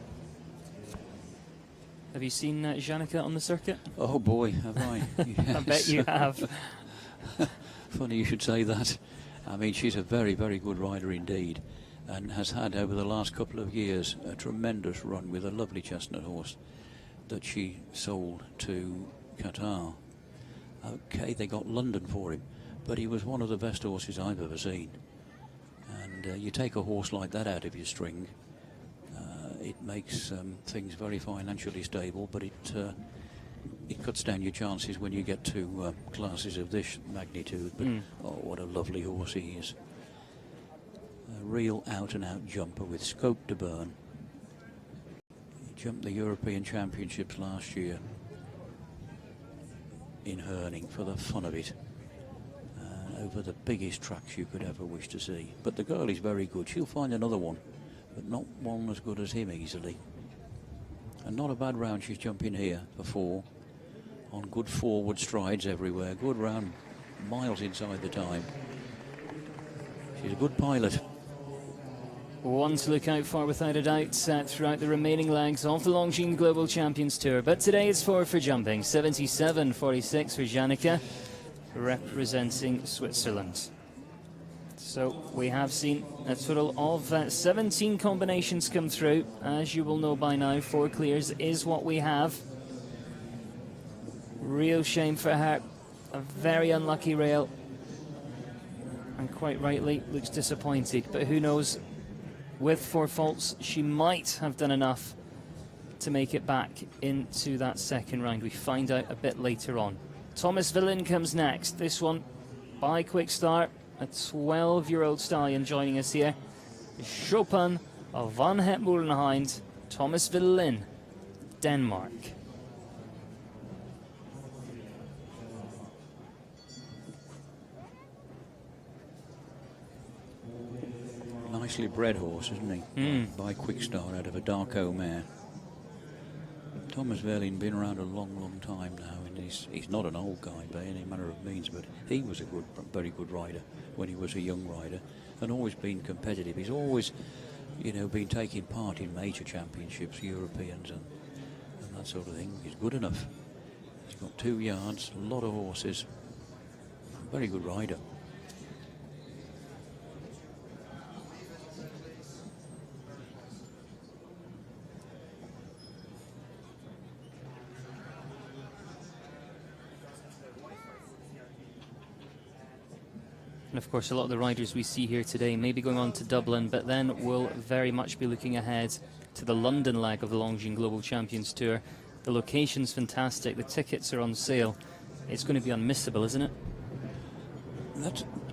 Have you seen Janneke on the circuit? Oh boy, have I? Yes. I bet you have. Funny you should say that. I mean, she's a very, very good rider indeed, and has had over the last couple of years a tremendous run with a lovely chestnut horse that she sold to Qatar. Okay, they got London for him, but he was one of the best horses I've ever seen. And you take a horse like that out of your string, it makes things very financially stable, but it cuts down your chances when you get to classes of this magnitude. But oh, what a lovely horse he is. A real out-and-out jumper with scope to burn. He jumped the European Championships last year in Herning for the fun of it. Over the biggest tracks you could ever wish to see. But the girl is very good. She'll find another one, but not one as good as him easily. And not a bad round she's jumping here for 4, on good forward strides everywhere. Good round, miles inside the time. She's a good pilot. One to look out for without a doubt throughout the remaining legs of the Longines Global Champions Tour. But today it's 4 for jumping, 77.46 for Janneke, representing Switzerland. So we have seen a total of 17 combinations come through. As you will know by now, 4 clears is what we have. Real shame for her. A very unlucky rail. And quite rightly looks disappointed. But who knows, with 4 faults, she might have done enough to make it back into that second round. We find out a bit later on. Thomas Villin comes next. This one by Quick Start. A 12-year-old stallion joining us here. Chopin of Van Het Molenhind. Thomas Villin, Denmark. Nicely bred horse, isn't he? By Quick Start out of a Darko mare. Thomas Villin been around a long, long time now, and he's not an old guy by any manner of means, but he was a very good rider when he was a young rider, and always been competitive. He's always, been taking part in major championships, Europeans and that sort of thing. He's good enough. He's got 2 yards, a lot of horses. Very good rider. And of course, a lot of the riders we see here today may be going on to Dublin, but then we'll very much be looking ahead to the London leg of the Longines Global Champions Tour. The location's fantastic. The tickets are on sale. It's going to be unmissable, isn't it?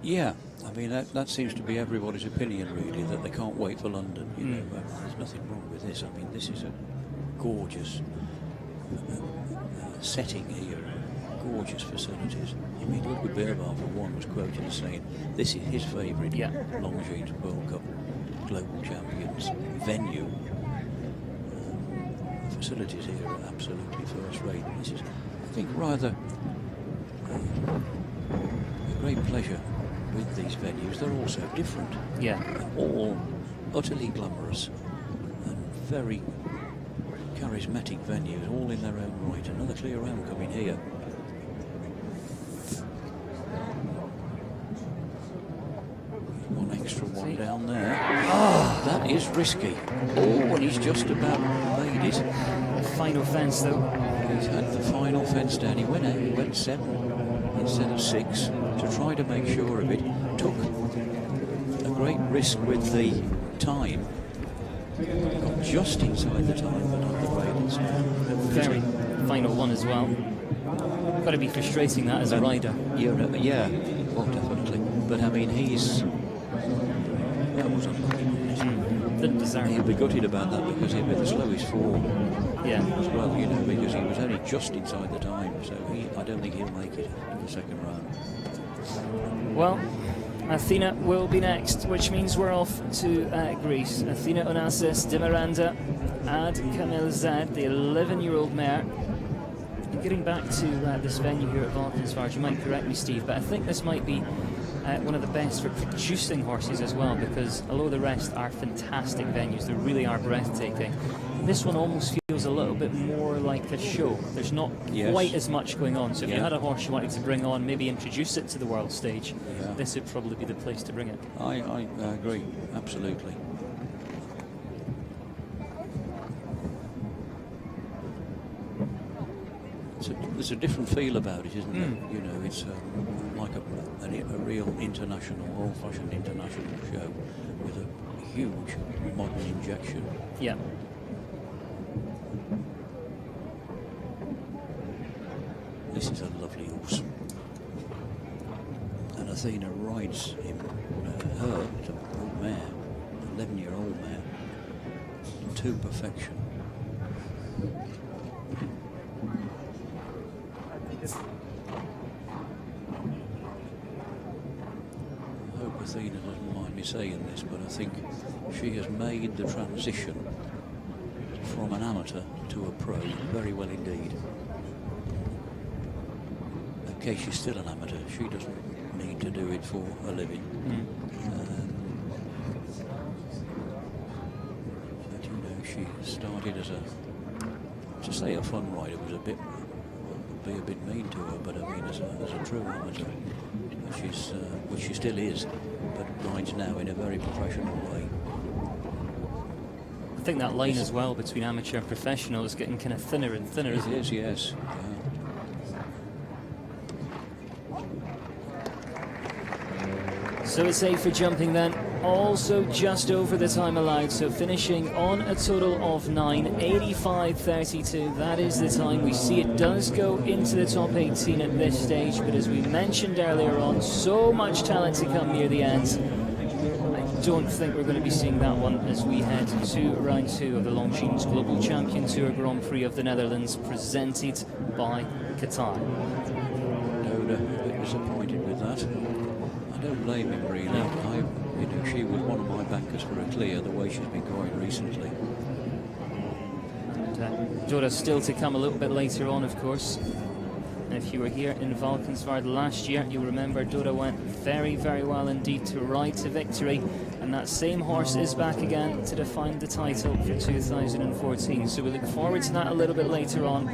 Yeah. I mean, that seems to be everybody's opinion, really, that they can't wait for London. There's nothing wrong with this. I mean, this is a gorgeous setting here. gorgeous facilities. I mean, Ludwig Beerbaum, for one, was quoted as saying this is his favourite Longines World Cup Global Champions venue. The facilities here are absolutely first rate. This is, I think, rather a great pleasure with these venues. They're all so different. Yeah. All utterly glamorous and very charismatic venues, all in their own right. Another clear round coming here. One extra one down there. Oh, that is risky. Oh, and he's just about made it. Final fence, though. He's had the final fence down. He went out, he went 7 instead of 6 to try to make sure of it. Took a great risk with the time. Got just inside the time, but not the railings. Very final one as well. Got to be frustrating that as a rider. Yeah, well, definitely. But I mean, that was unlucky. Didn't deserve it. He'll be gutted about that because he'll be the slowest form. Yeah. As well, you know, because he was only just inside the time, so I don't think he'll make it in the second round. Well, Athena will be next, which means we're off to Greece. Athena Onassis de Miranda, Ad Kamil Zad, the 11-year-old mare. Getting back to this venue here at Valkenswaard, you might correct me, Steve, but I think this might be one of the best for producing horses as well, because although the rest are fantastic venues, they really are breathtaking, this one almost feels a little bit more like a show. There's not quite as much going on, so if you had a horse you wanted to bring on, maybe introduce it to the world stage, this would probably be the place to bring it. I agree, absolutely. There's a different feel about it, isn't there? You know, it's like a real international, old-fashioned international show with a huge modern injection. Yeah. This is a lovely horse. And Athena rides him, her, it's an old mare, 11-year-old mare, to perfection. I hope Athena doesn't mind me saying this, but I think she has made the transition from an amateur to a pro very well indeed. Okay, she's still an amateur. She doesn't need to do it for a living. But you know, she started as to say a fun rider was would be a bit mean to her, but I mean, as a true amateur, which she still is, but rides now in a very professional way. I think that line as well between amateur and professional is getting kind of thinner and thinner, isn't it? It is, yes. So it's 8 for jumping then, also just over the time allowed, so finishing on a total of 9, 85.32, that is the time. We see it does go into the top 18 at this stage, but as we mentioned earlier on, so much talent to come near the end. I don't think we're going to be seeing that one as we head to round 2 of the Longines Global Champion Tour Grand Prix of the Netherlands, presented by Qatar. Doda, a bit disappointed with that. I don't blame him really. You know, she was one of my backers for a clear, the way she's been going recently. Doda's still to come a little bit later on, of course. And if you were here in Valkenswaard last year, you'll remember Doda went very, very well indeed to ride to victory. And that same horse is back again to defend the title for 2014. So we look forward to that a little bit later on.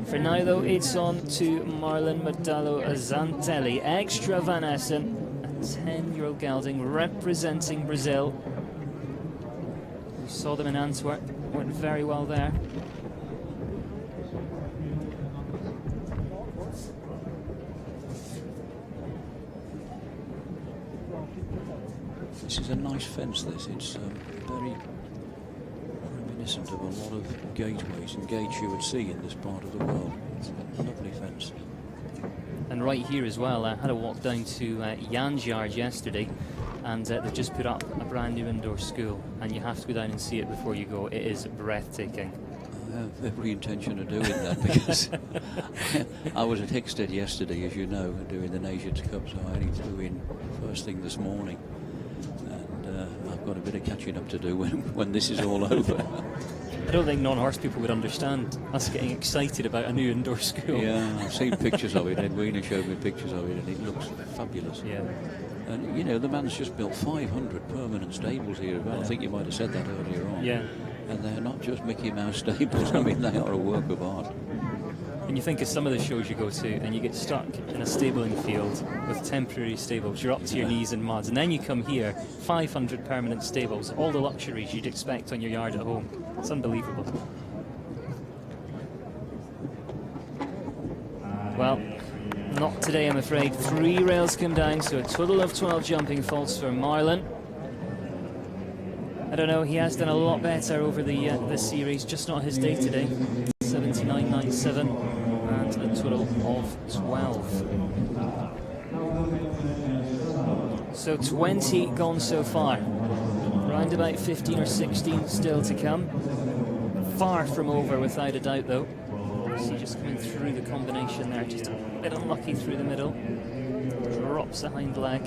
For now, though, it's on to Marlon Modalo Zantelli, extra Van Essen. 10-year-old gelding representing Brazil. We saw them in Antwerp, went very well there. This is a nice fence, this. It's very reminiscent of a lot of gateways and gates you would see in this part of the world. It's a lovely fence. And right here as well, I had a walk down to Jan's yard yesterday, and they've just put up a brand new indoor school, and you have to go down and see it before you go. It is breathtaking. I have every intention of doing that because I was at Hickstead yesterday, as you know, doing the Nations Cup, so I only flew in first thing this morning. And I've got a bit of catching up to do when this is all over. I don't think non-horse people would understand us getting excited about a new indoor school. Yeah, I've seen pictures of it. Edwina showed me pictures of it, and it looks fabulous. Yeah. And, you know, the man's just built 500 permanent stables here as well. I think you might have said that earlier on. Yeah. And they're not just Mickey Mouse stables. I mean, they are a work of art. And you think of some of the shows you go to and you get stuck in a stabling field with temporary stables. You're up to your knees in mud. And then you come here, 500 permanent stables, all the luxuries you'd expect on your yard at home. It's unbelievable. Well, not today, I'm afraid. 3 rails come down, so a total of 12 jumping faults for Marlon. I don't know, he has done a lot better over this series, just not his day today. 79.97 and a total of 12. So 20 gone so far. Round about 15 or 16 still to come. Far from over without a doubt though. See, just coming through the combination there, just a bit unlucky through the middle. Drops the hind leg.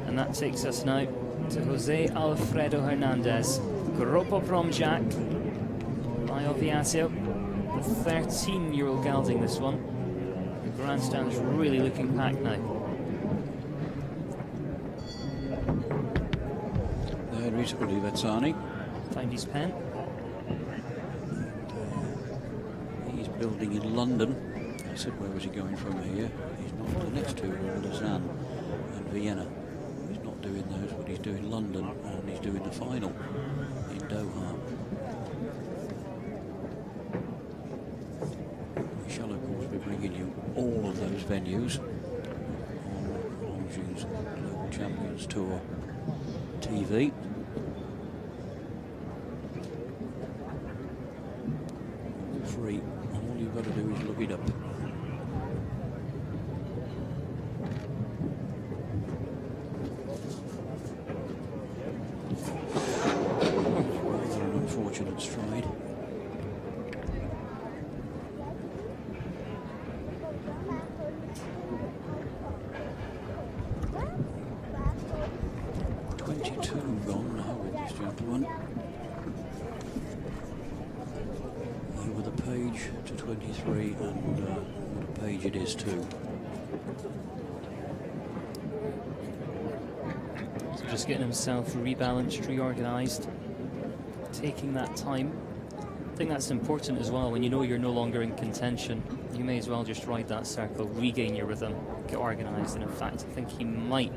And that takes us now to Jose Alfredo Hernandez. Grupo Prom Jack by Oviatio. The 13-year-old gelding this one. The grandstand's really looking packed now. There is Ulivezzani. Found his pen. He's building in London. I said, where was he going from here? He's not the next two, Lausanne and Vienna. He's not doing those, but he's doing London, and he's doing the final in Doha. We shall, of course, be bringing you all of those venues on Longines Global Champions Tour TV. Free. All you've got to do is look it up. Rather an unfortunate stride. Gone now with this gentleman. Over the page to 23, and what a page it is too. So just getting himself rebalanced, reorganised, taking that time. I think that's important as well. When you know you're no longer in contention, you may as well just ride that circle, regain your rhythm, get organised. And in fact, I think he might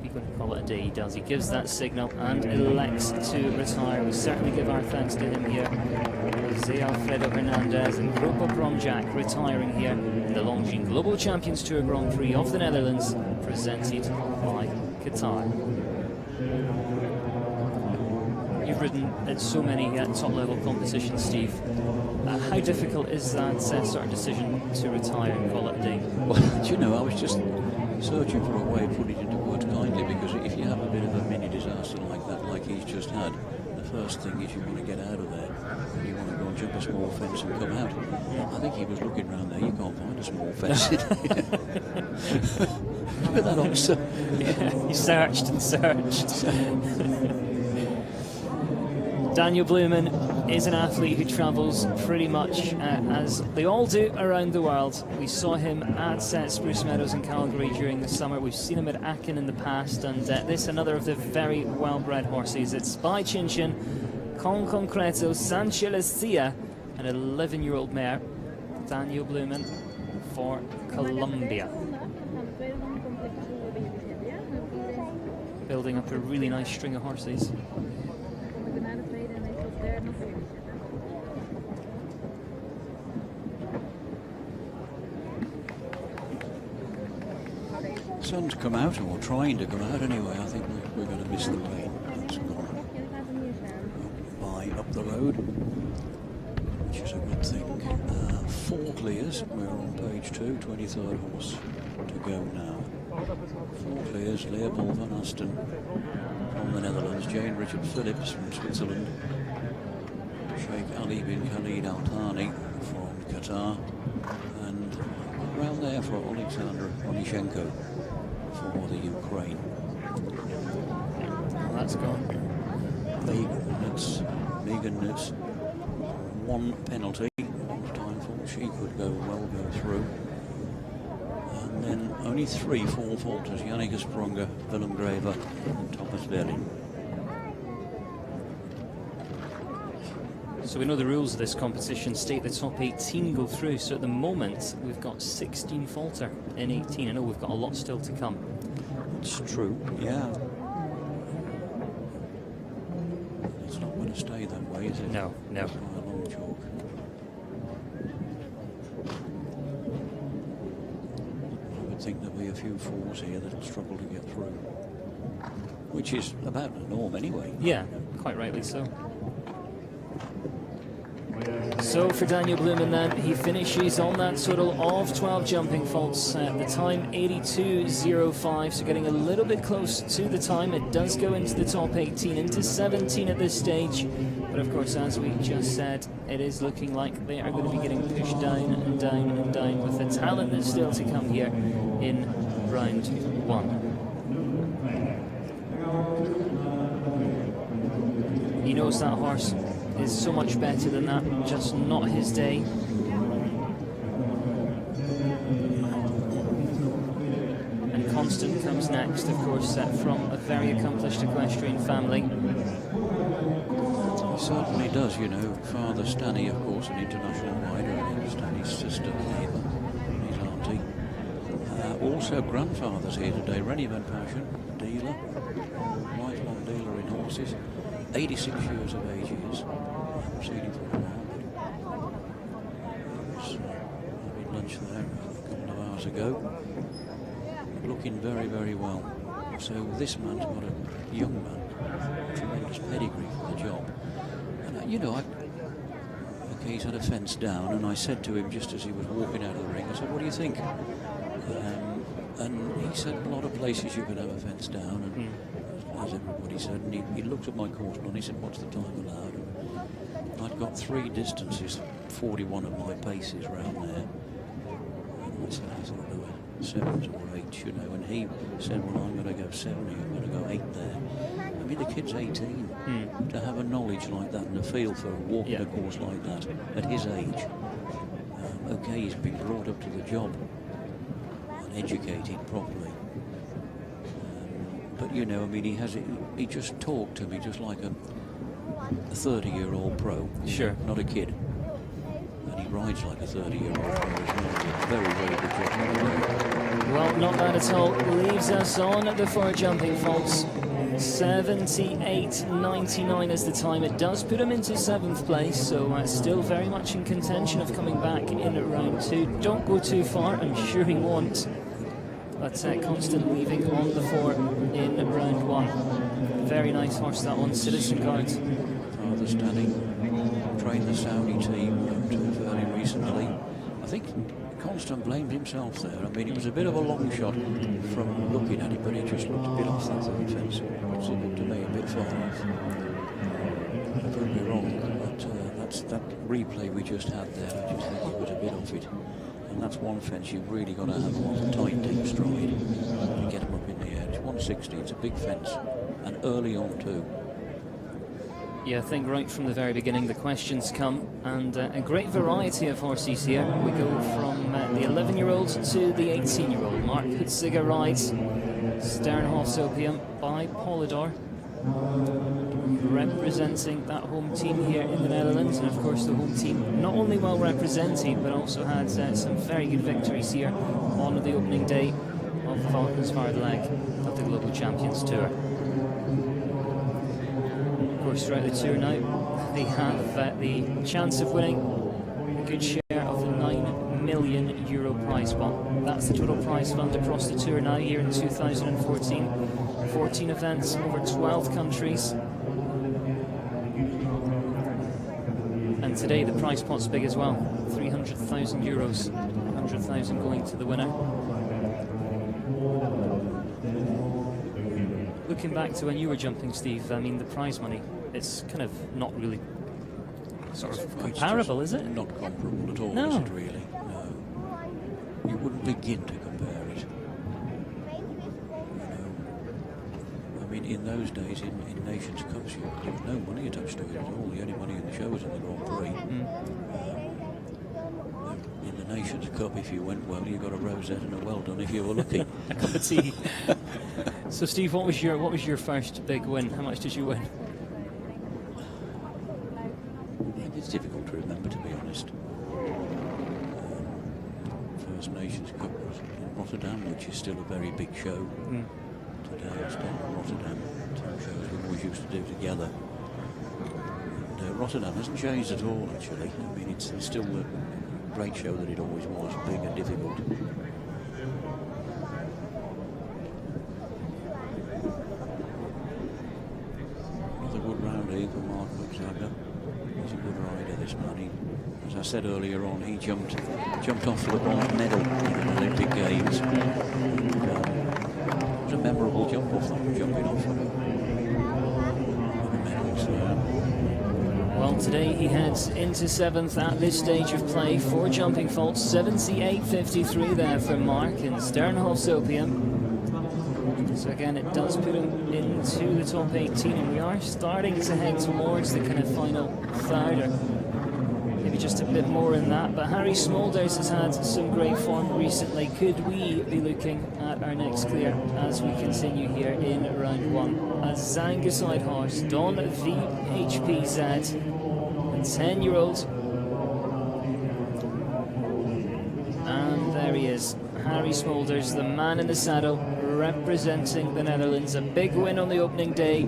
be going to call it a day. He does. He gives that signal and elects to retire. We certainly give our thanks to him here. Jose Alfredo Hernandez and Grupo Prom Jack retiring here in the Longines Global Champions Tour Grand Prix of the Netherlands, presented by Qatar. You've ridden at so many top-level competitions, Steve. How difficult is that sort of decision to retire and call it a day? Well, do you know, I was just searching for a way of putting it into words kindly, because if you have a bit of a mini disaster like that, like he's just had, the first thing is you want to get out of there. You want to go and jump a small fence and come out. I think he was looking around there, you can't find a small fence. Look at that officer. Yeah, he searched and searched. Daniel Blumen is an athlete who travels pretty much as they all do around the world. We saw him at Spruce Meadows in Calgary during the summer. We've seen him at Aachen in the past, and this another of the very well-bred horses. It's by Clinching, Con Concreto, San Celestia, an 11-year-old mare, Daniel Blumen for Colombia. Building up a really nice string of horses. Sun's come out, or trying to come out anyway. I think we're going to miss the rain. It's gone by up the road, which is a good thing. 4 clears. We're on page 2, 23rd horse to go now. 4 clears. Leopold van Asten from the Netherlands, Jane Richard Phillips from Switzerland, Sheikh Ali bin Khalid Al Thani from Qatar, and round there for Alexander Onishenko for the Ukraine. Well, that's gone. Megan Nitz, one penalty. Time thought she could go through. And then only 3 full falters: Yannick Sprunger, Willem Graver, and Thomas Verlin. So we know the rules of this competition state the top 18 go through. So at the moment, we've got 16 falter in 18. I know we've got a lot still to come. It's true, yeah. It's not going to stay that way, is it? No, no. It's quite a long chalk. I would think there'll be a few falls here that'll struggle to get through, which is about the norm anyway. Yeah, quite rightly so. So for Daniel Blumen then, he finishes on that total of 12 jumping faults. The time 82.05, so getting a little bit close to the time. It does go into the top 18, into 17 at this stage. But of course, as we just said, it is looking like they are going to be getting pushed down and down and down with the talent that's still to come here in round 1. He knows that horse is so much better than that, just not his day. And Constant comes next, of course, from a very accomplished equestrian family. He certainly does, you know. Father Stanny, of course, an international rider, and Stanny's sister, Eva, his auntie. Also, grandfather's here today, Rennie Van Passion, dealer, lifelong dealer in horses. 86 years of age he is. I haven't seen him for a while, but having lunch there a couple of hours ago. Looking very, very well. So this man's got a young man, tremendous pedigree for the job. And you know, okay, he's had a fence down, and I said to him just as he was walking out of the ring, I said, "What do you think?" And he said, "A lot of places you can have a fence down." And as everybody said, and he looked at my course plan, he said, "What's the time allowed?" And I'd got 3 distances, 41 of my paces round there. And I said, I thought there were 7s or 8s, you know, and he said, "Well, I'm going to go 7 here, I'm going to go 8 there." I mean, the kid's 18. To have a knowledge like that and a feel for walking a course like that at his age. Okay, he's been brought up to the job and educated properly. But you know, I mean, he just talked to me just like a 30-year-old pro. Sure. Not a kid. And he rides like a 30-year-old pro as well. Very, very good job. Well, not bad at all. Leaves us on the 4 jumping faults. 78.99 is the time. It does put him into 7th place, so still very much in contention of coming back in round 2. Don't go too far, I'm sure he won't. But Constant leaving on the 4 in round 1. Very nice horse, that one, Citizen Guard. Father Stanny trained the Saudi team fairly recently. I think Constant blamed himself there. I mean, it was a bit of a long shot from looking at it, but it just looked a bit off that third fence. It looked to me a bit far off. I could be wrong, but that's that replay we just had there. I just think it was a bit off it. And that's one fence you've really got to have a tight, deep stride to get them up in the air. It's 160, it's a big fence, and early on too. Yeah, I think right from the very beginning the questions come, and a great variety of horses here. We go from the 11-year-old to the 18-year-old. Mark Huitziger rides Sternhof's Opium by Polydor, representing that home team here in the Netherlands, and of course the home team not only well represented but also had some very good victories here on the opening day of the Valkenswaard leg of the Global Champions Tour. Of course, throughout the tour now they have the chance of winning a good share of the €9 million prize fund. That's the total prize fund across the tour now here in 2014. 14 events over 12 countries. And today the prize pot's big as well, €300,000, 100,000 going to the winner. Looking back to when you were jumping, Steve, I mean, the prize money, it's kind of not really sort of It's comparable, just is it? Not comparable at all, No. is it really? No. You wouldn't begin to compare it. I mean, in those days, in Nations Cups, there was no money attached to it at all. The only money in the show was in the Grand Prix. In the Nations Cup, if you went well, you got a rosette and a well done if you were lucky. A cup of tea. So, Steve, what was your first big win? How much did you win? It's difficult to remember, to be honest. First Nations Cup was in Rotterdam, which is still a very big show. Today I stay in Rotterdam. Two shows we always used to do together. And Rotterdam hasn't changed at all, actually. I mean, it's still the great show that it always was, big and difficult. Another good round here for Mark McZagger. He's a good rider, this man. As I said earlier on, he jumped off for the bronze medal in the Olympic Games. And, it was a memorable jump off that, jumping off for the medals. Well, today he heads into 7th at this stage of play for jumping faults. 78.53 there for Mark in Sternholf's Opium. So again, it does put him into the top 18, and we are starting to head towards the kind of final third, or maybe just a bit more in that. But Harry Smulders has had some great form recently. Could we be looking at our next clear as we continue here in round 1? A Zanguside horse, Don VHPZ, and 10-year-old. And there he is, Harry Smulders, the man in the saddle, representing the Netherlands. A big win on the opening day.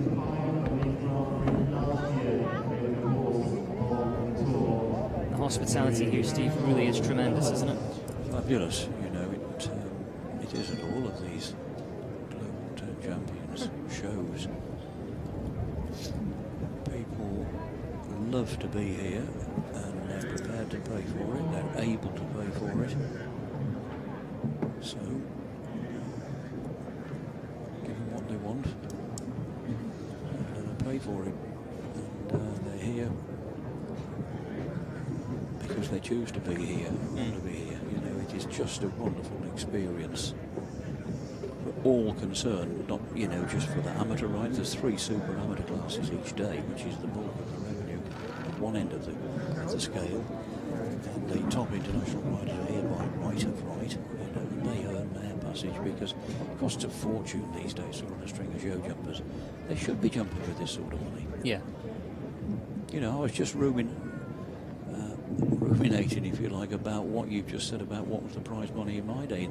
The hospitality here, Steve, really is tremendous, isn't it? Fabulous, you know, it is at all of these Global Turn Champions shows. People love to be here, and they're prepared to pay for it, they're able to pay for it. So, give them what they want, and they'll pay for it. And they're here because they choose to be here, want to be here. You know, it is just a wonderful experience for all concerned, not, you know, just for the amateur riders. There's 3 super amateur classes each day, which is the bulk of the revenue at one end of the scale. And the top international riders are here by right of right, you know, and they earn their passage because it costs a fortune these days to run a string of show jumpers. They should be jumping with this sort of money. Yeah. You know, I was just ruminating, if you like, about what you've just said about what was the prize money in my day.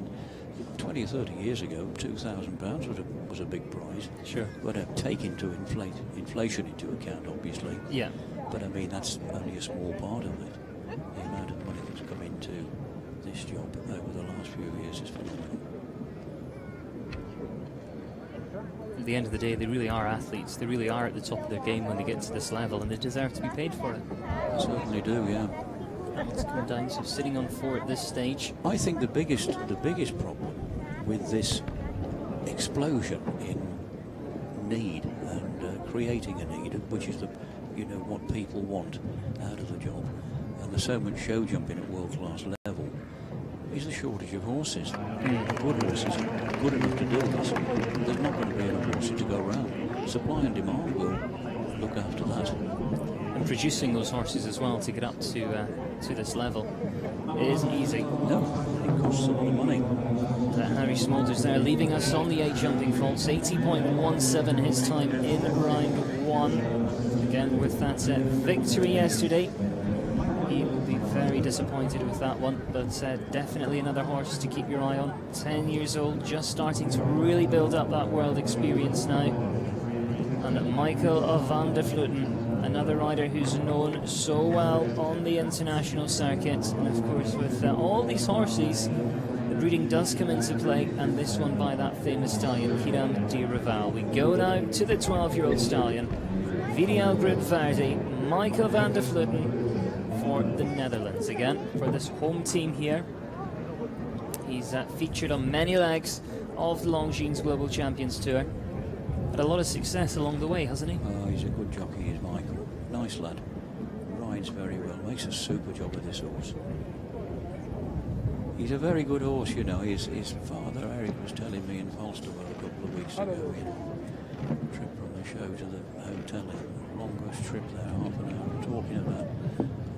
20 or 30 years ago, £2,000 was a big prize. Sure. But take into inflation into account, obviously. Yeah. But I mean, that's only a small part of it. The amount of money that's come into this job over the last few years is phenomenal. At the end of the day, they really are athletes. They really are at the top of their game when they get to this level, and they deserve to be paid for it. They certainly do, yeah. It's come down to sitting on 4 at this stage. I think the biggest problem with this explosion in need and creating a need, which is what people want out of the job, and there's so much show jumping at world-class level, is the shortage of horses. Good horses are good enough to do this. There's not going to be enough horses to go around. Supply and demand will look after that. And producing those horses as well to get up to this level, it isn't easy. No, it costs a lot of money. Harry Smulders there, leaving us on the 8 jumping faults. 80.17 his time in round 1. Again, with that victory yesterday, he will be very disappointed with that one, but definitely another horse to keep your eye on. 10 years old, just starting to really build up that world experience now. And Michael van der Vleuten, another rider who's known so well on the international circuit. And of course, with all these horses, the breeding does come into play, and this one by that famous stallion, Hiram de Raval. We go now to the 12-year-old stallion, VDL Group Verdi, Michael van der Vleuten, for the Netherlands again, for this home team here. He's featured on many legs of the Longines Global Champions Tour. Had a lot of success along the way, hasn't he? Oh, he's a good jockey, is Michael. Nice lad. rides very well, makes a super job of this horse. He's a very good horse, you know. His father, Eric, was telling me in Falsterwell a couple of weeks ago, he had a trip from the show to the hotel, the longest trip there, half an hour, talking about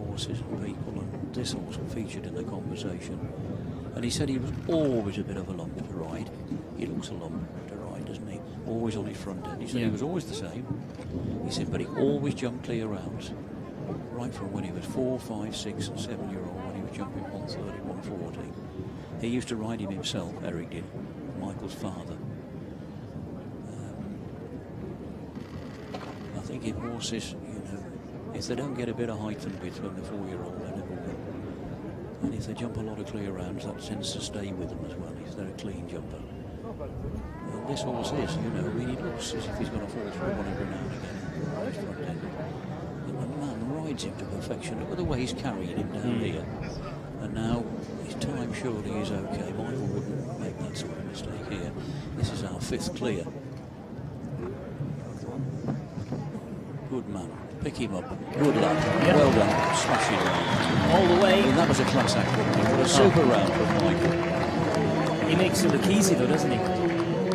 horses and people, and this horse featured in the conversation. And he said he was always a bit of a lump to ride. He looks a lump to ride, doesn't he? Always on his front end. He said he was always the same. He said, but he always jumped clear rounds. Right from when he was 4, 5, 6 and 7 year old, when he was jumping 130, 140. He used to ride him himself, Eric did, Michael's father. I think if horses, you know, if they don't get a bit of height and width when they're 4-year-old, they never will. And if they jump a lot of clear rounds, that tends to stay with them as well, if they're a clean jumper. And this horse is, you know, I mean, he looks as if he's going to fall through one every now and again on his front end. And the man rides him to perfection. Look at the way he's carrying him down here. And now his time surely is okay. Michael wouldn't make that sort of mistake here. This is our 5th clear. Good man. Pick him up. Good lad. Yep. Well done. Smashing around. All the way. And that was a class act, wasn't it? What a super round from Michael. He makes it look easy though, doesn't he?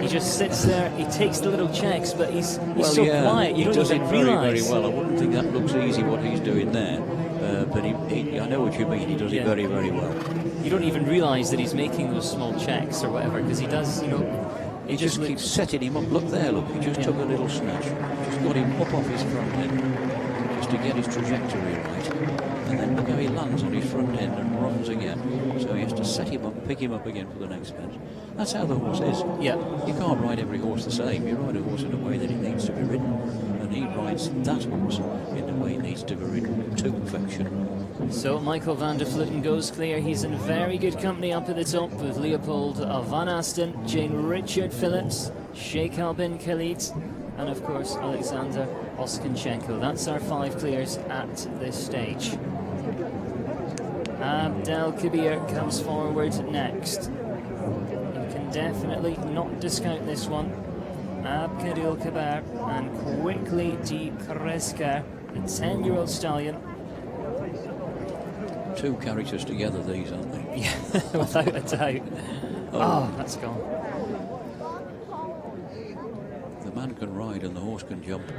He just sits there, he takes the little checks, but he's so quiet, you don't does even it very, realise. very well. I wouldn't think that looks easy what he's doing there, but I know what you mean, he does it very, very well. You don't even realise that he's making those small checks or whatever, because he does, you know, He just keeps setting him up. Look there, look, he just took a little snatch, just got him up off his front end, just to get his trajectory right. And then look how he lands on his front end and runs again. So he has to set him up, pick him up again for the next fence. That's how the horse is. Yeah. You can't ride every horse the same. You ride a horse in a way that it needs to be ridden. And he rides that horse in the way it needs to be ridden to perfection. So Michael van der Vleuten goes clear. He's in very good company up at the top with Leopold Van Asten, Jane Richard Phillips, Sheikh Albin Khalid, and of course Alexander Oskinchenko. That's our 5 clears at this stage. Abdel Kabir comes forward next. You can definitely not discount this one. Abkadil Kabar and Quickly Di Kreska, the 10-year-old stallion. 2 characters together, these, aren't they? Yeah, without a doubt. Oh, that's gone. The man can ride and the horse can jump.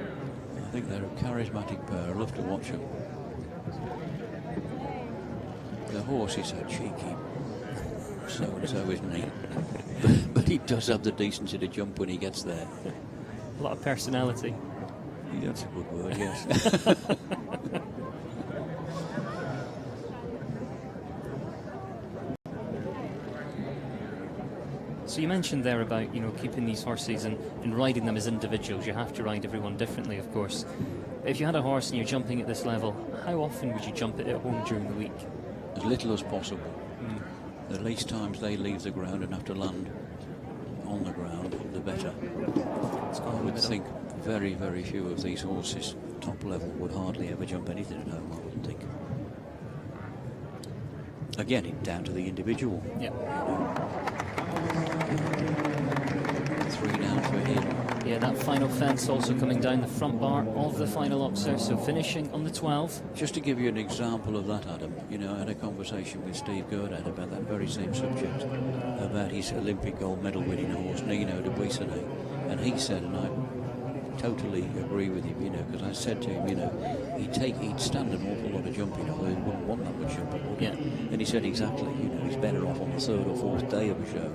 I think they're a charismatic pair. I love to watch them. The horse is so cheeky. So-and-so, isn't he? But he does have the decency to jump when he gets there. A lot of personality. That's a good word, yes. So you mentioned there about, you know, keeping these horses and riding them as individuals. You have to ride everyone differently, of course. If you had a horse and you're jumping at this level, how often would you jump it at home during the week? As little as possible. The least times they leave the ground and have to land on the ground, the better. I would think very, very few of these horses, top level, would hardly ever jump anything at home, I would think. Again, it's down to the individual. Yeah. 3 down for him. Yeah, that final fence also coming down the front bar of the final oxer, so finishing on the 12. Just to give you an example of that, Adam, you know, I had a conversation with Steve Gerdad about that very same subject, about his Olympic gold medal winning horse, Nino de Buissonnet. And he said, and I totally agree with him, you know, because I said to him, you know, he'd stand an awful lot of jumping, although he wouldn't want that much jumping, would he? Yeah. And he said exactly, you know, he's better off on the 3rd or 4th day of a show.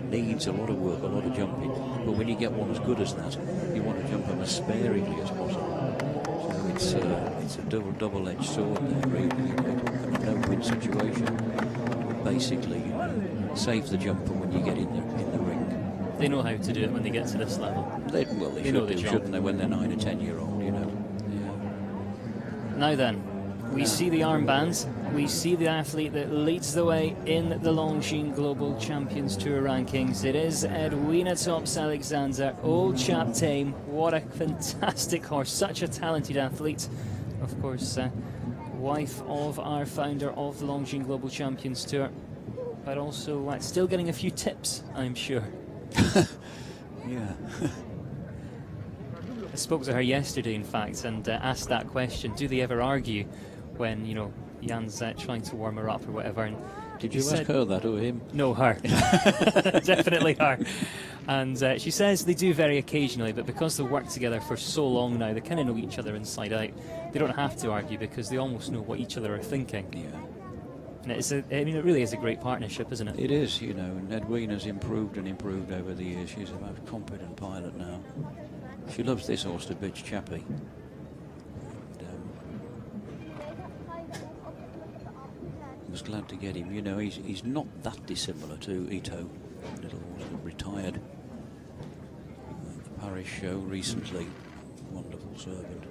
Needs a lot of work, a lot of jumping, but when you get one as good as that, you want to jump them as sparingly as possible. So it's a double-edged sword there, really. A no-win situation. Basically, you know, save the jumper when you get in the ring. They know how to do it when they get to this level. They know the should, job. shouldn't they, when they're 9 or 10-year-old, you know. Yeah. Now then, we see the armbands. We see the athlete that leads the way in the Longines Global Champions Tour rankings. It is Edwina Tops Alexander, old chap tame. What a fantastic horse, such a talented athlete. Of course, wife of our founder of the Longines Global Champions Tour, but also still getting a few tips, I'm sure. Yeah. spoke to her yesterday, in fact, and asked that question: do they ever argue when Jan's trying to warm her up or whatever? And did you ask her that or him? No, her. Definitely her. And she says they do very occasionally, but because they've worked together for so long now, they kind of know each other inside out. They don't have to argue because they almost know what each other are thinking. Yeah. And it really is a great partnership, isn't it? It is, and Edwina's improved and improved over the years. She's a most competent pilot now. She loves this horse, the bitch Chappie. I was glad to get him. He's not that dissimilar to Ito, little horse that retired at the Paris show recently. Wonderful servant.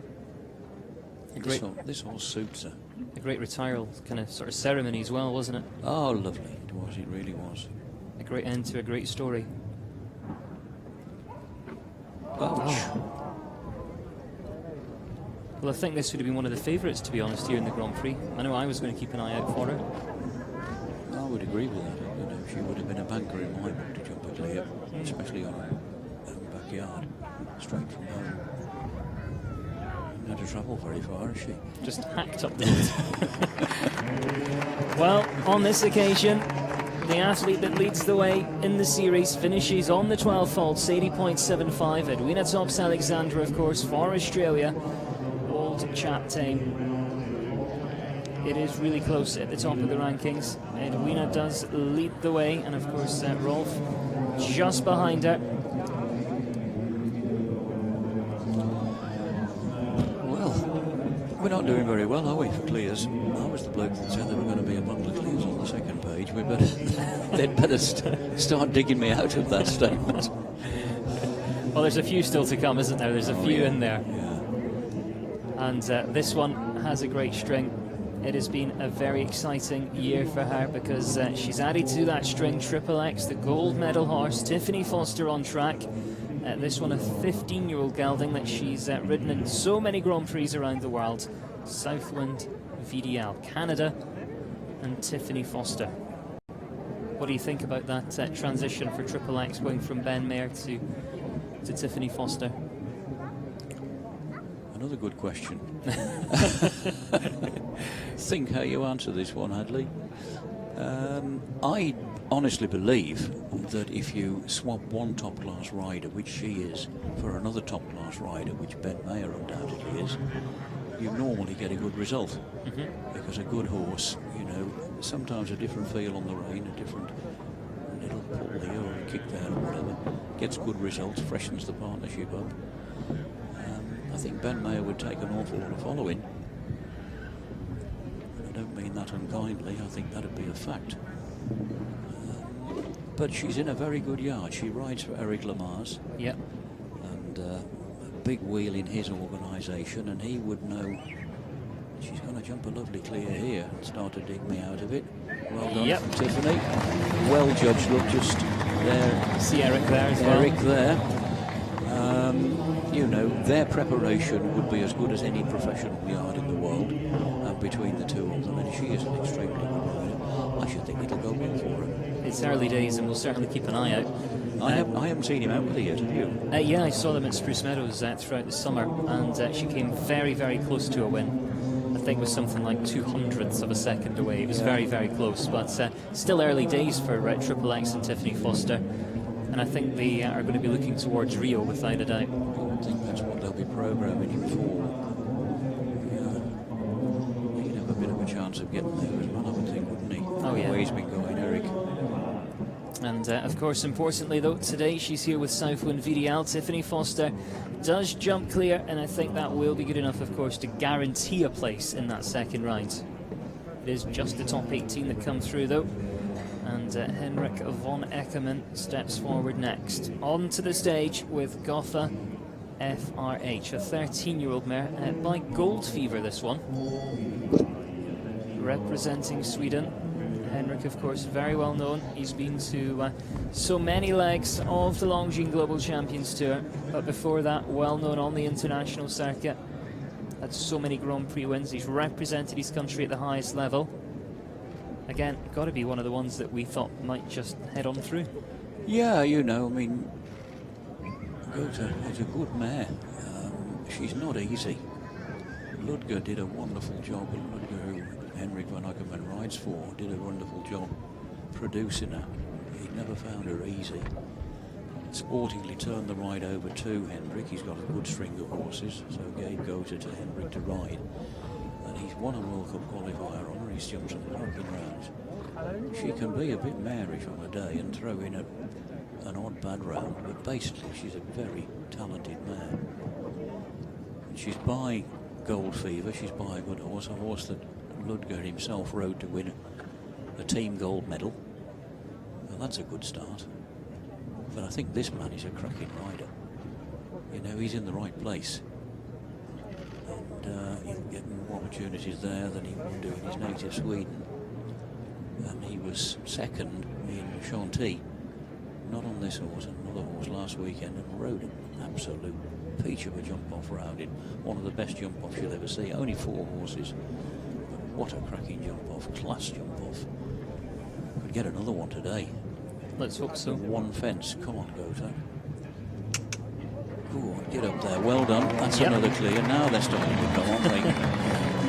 This horse suits her. A great retiral kind of sort of ceremony as well, wasn't it? Oh, lovely. It was. It really was. A great end to a great story. Ouch. Well, I think this would have been one of the favourites, to be honest, here in the Grand Prix. I know I was going to keep an eye out for her. I would agree with that. She would have been a banker in my book to jump a clear, especially on her own backyard, straight from home. Not to travel very far, is she? Just hacked up the road. Well, on this occasion, the athlete that leads the way in the series finishes on the 12-fold, 80.75. Edwina Tops-Alexandra, of course, for Australia. Old chap tame. It is really close at the top of the rankings. Edwina does lead the way, and of course Rolf just behind her. Well, we're not doing very well, are we, for clears? I was the bloke that said there were going to be a bundle of clears on the second page. They'd better start digging me out of that statement. Well, there's a few still to come, isn't there? There's a few in there. Yeah. And this one has a great string. It has been a very exciting year for her because she's added to that string Triple X, the gold medal horse, Tiffany Foster on track. This one a 15-year-old gelding that she's ridden in so many Grand Prix around the world. Southwind, VDL, Canada, and Tiffany Foster. What do you think about that transition for Triple X going from Ben Mayer to Tiffany Foster? Another good question. Think how you answer this one, Hadley. I honestly believe that if you swap one top-class rider, which she is, for another top-class rider, which Ben Mayer undoubtedly is, you normally get a good result. Because a good horse, sometimes a different feel on the rein, a different little pull here or a kick there or whatever, gets good results, freshens the partnership up. I think Ben Mayer would take an awful lot of following. I don't mean that unkindly, I think that'd be a fact. But she's in a very good yard. She rides for Eric Lamar's. Yep. And a big wheel in his organisation, and he would know she's going to jump a lovely clear here and start to dig me out of it. Well done, yep. Tiffany. Well judged, look, just there. See Eric there as well. Eric there. Their preparation would be as good as any professional yard in the world between the two of them, and she is an extremely good rider. I should think it'll go well for her. It's early days, and we'll certainly keep an eye out. I haven't seen him out with her yet, have you? Yeah, I saw them at Spruce Meadows throughout the summer, and she came very, very close to a win. I think it was something like 200ths of a second away. It was very, very close, but still early days for Triple X and Tiffany Foster. And I think they are going to be looking towards Rio without a doubt. I think that's what they'll be programming him for. He'd have a bit of a chance of getting there as well, I would think, wouldn't he? Oh, yeah. The way he's been going, Eric. And of course, importantly though, today she's here with Southwind VDL. Tiffany Foster does jump clear, and I think that will be good enough, of course, to guarantee a place in that second round. It is just the top 18 that come through though. And Henrik von Eckermann steps forward next. On to the stage with Gotha FRH, a 13-year-old mare by Gold Fever, this one. Representing Sweden. Henrik, of course, very well known. He's been to so many legs of the Longines Global Champions Tour, but before that, well known on the international circuit. Had so many Grand Prix wins. He's represented his country at the highest level. Again, got to be one of the ones that we thought might just head on through. Yeah, Gotha is a good mare. she's not easy. Ludger did a wonderful job, and Ludger, who Henrik van Ackerman rides for, did a wonderful job producing her. He never found her easy. Sportingly turned the ride over to Henrik. He's got a good string of horses, so gave Gotha to Henrik to ride. And he's won a World Cup qualifier on her. He's jumped some cracking rounds. She can be a bit marish on a day and throw in an odd bad round, but basically she's a very talented mare. And she's by Gold Fever, she's by a good horse, a horse that Ludger himself rode to win a team gold medal. Well, that's a good start. But I think this man is a cracking rider. You know, he's in the right place. And he's getting more opportunities there than he would do in his native Sweden. And he was second in Chantilly, not on this horse, another horse last weekend, and rode an absolute peach of a jump-off round in one of the best jump-offs you'll ever see. Only 4 horses. But what a cracking jump-off, class jump-off. Could get another one today. Let's hope so. One fence. Come on, Gotha. Go on, get up there. Well done. That's another clear. Now they're starting to come, aren't they?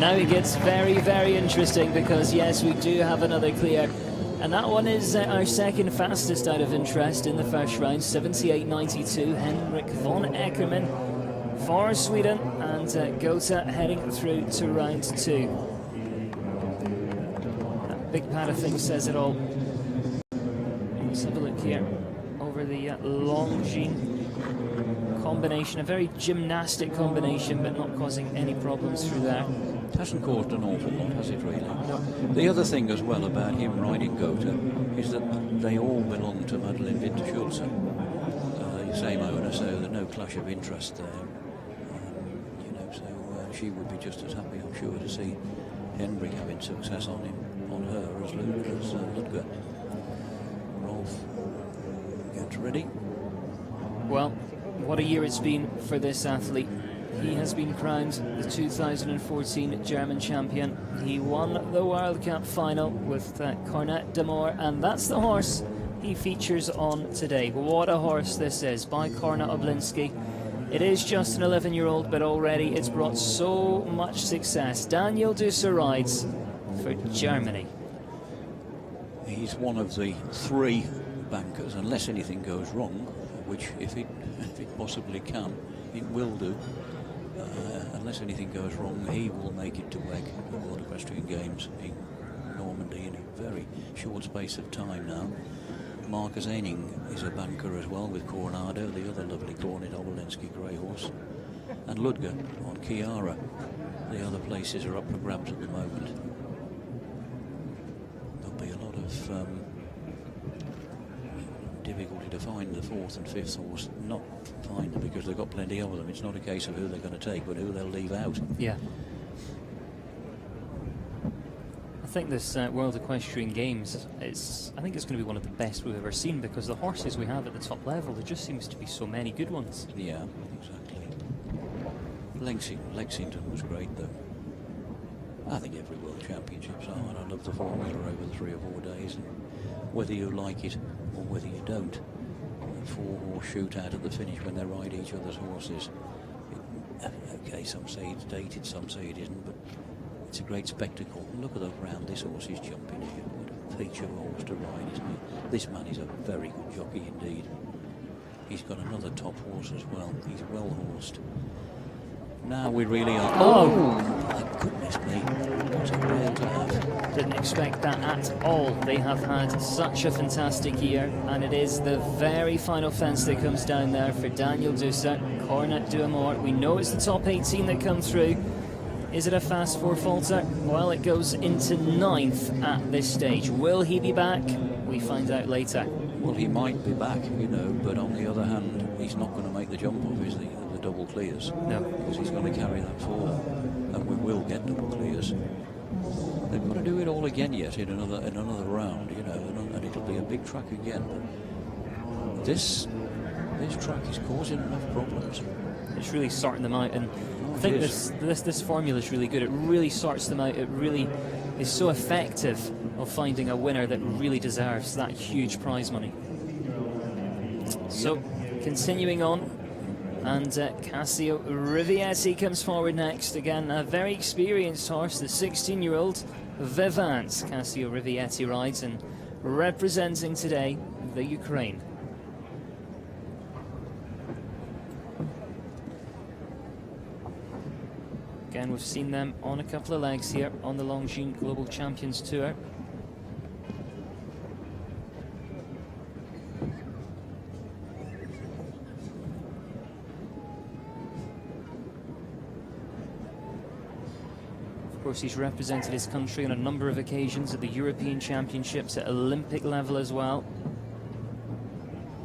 Now it gets very, very interesting because, yes, we do have another clear. And that one is our second fastest out of interest in the first round. 78.92. Henrik von Eckermann for Sweden. And Gotha heading through to round 2. That big pad of things says it all. Let's have a look here over the Longines combination, a very gymnastic combination, but not causing any problems through there. It hasn't caused an awful lot, has it really? No. The other thing as well about him riding Gotha is that they all belong to Madeleine Winter-Schulze, same owner, so there's no clash of interest there. You know, so she would be just as happy, I'm sure, to see Henrik having success on her as Ludger. Rolf, get ready. Well, what a year it's been for this athlete. He has been crowned the 2014 German champion. He won the World Cup final with Cornet d'Amour, and that's the horse he features on today. What a horse this is, by Cornet Oblinski. It is just an 11-year-old, but already it's brought so much success. Daniel Düsser rides for Germany. He's one of the 3 bankers, unless anything goes wrong, which if it possibly can, it will do. Unless anything goes wrong, he will make it to WEG, the World Equestrian Games in Normandy, in a very short space of time now. Marcus Eining is a banker as well with Coronado, the other lovely Cornet Oblinski grey horse. And Ludger on Chiara. The other places are up for grabs at the moment. There'll be a lot of difficulty to find the 4th and 5th horse. Not find them because they've got plenty of them. It's not a case of who they're going to take, but who they'll leave out. Yeah. I think this World Equestrian Games, I think it's going to be one of the best we've ever seen, because the horses we have at the top level, there just seems to be so many good ones. Yeah, exactly. Lexington was great, though. I think every World Championships are, and I love the formula over the 3 or 4 days, and whether you like it or whether you don't, a 4-horse shootout at the finish when they ride each other's horses. Okay, some say it's dated, some say it isn't, but it's a great spectacle. Look at the round this horse is jumping here. What a feature of a horse to ride, isn't he? This man is a very good jockey indeed. He's got another top horse as well. He's well horsed. Now we really are... Oh, my goodness me. What a rail to have. Didn't expect that at all. They have had such a fantastic year, and it is the very final fence that comes down there for Daniel Düsser, Cornet d'Amour. We know it's the top 18 that come through. Is it a fast 4-faulter? Well, it goes into 9th at this stage. Will he be back? We find out later. Well, he might be back, you know, but on the other hand, he's not going to make the jump off, is he? The double clears. No. Because he's going to carry that forward, and we will get double clears. They've got to do it all again yet in another round, you know, and it'll be a big track again. But this track is causing enough problems. It's really sorting them out, and I think this formula is really good. It really sorts them out. It really is so effective of finding a winner that really deserves that huge prize money. So, continuing on, And Cassio Rivietti comes forward next. Again, a very experienced horse, the 16-year-old Vivant. Cassio Rivietti rides and representing today the Ukraine. Again, we've seen them on a couple of legs here on the Longines Global Champions Tour. Of course, he's represented his country on a number of occasions at the European Championships, at Olympic level as well.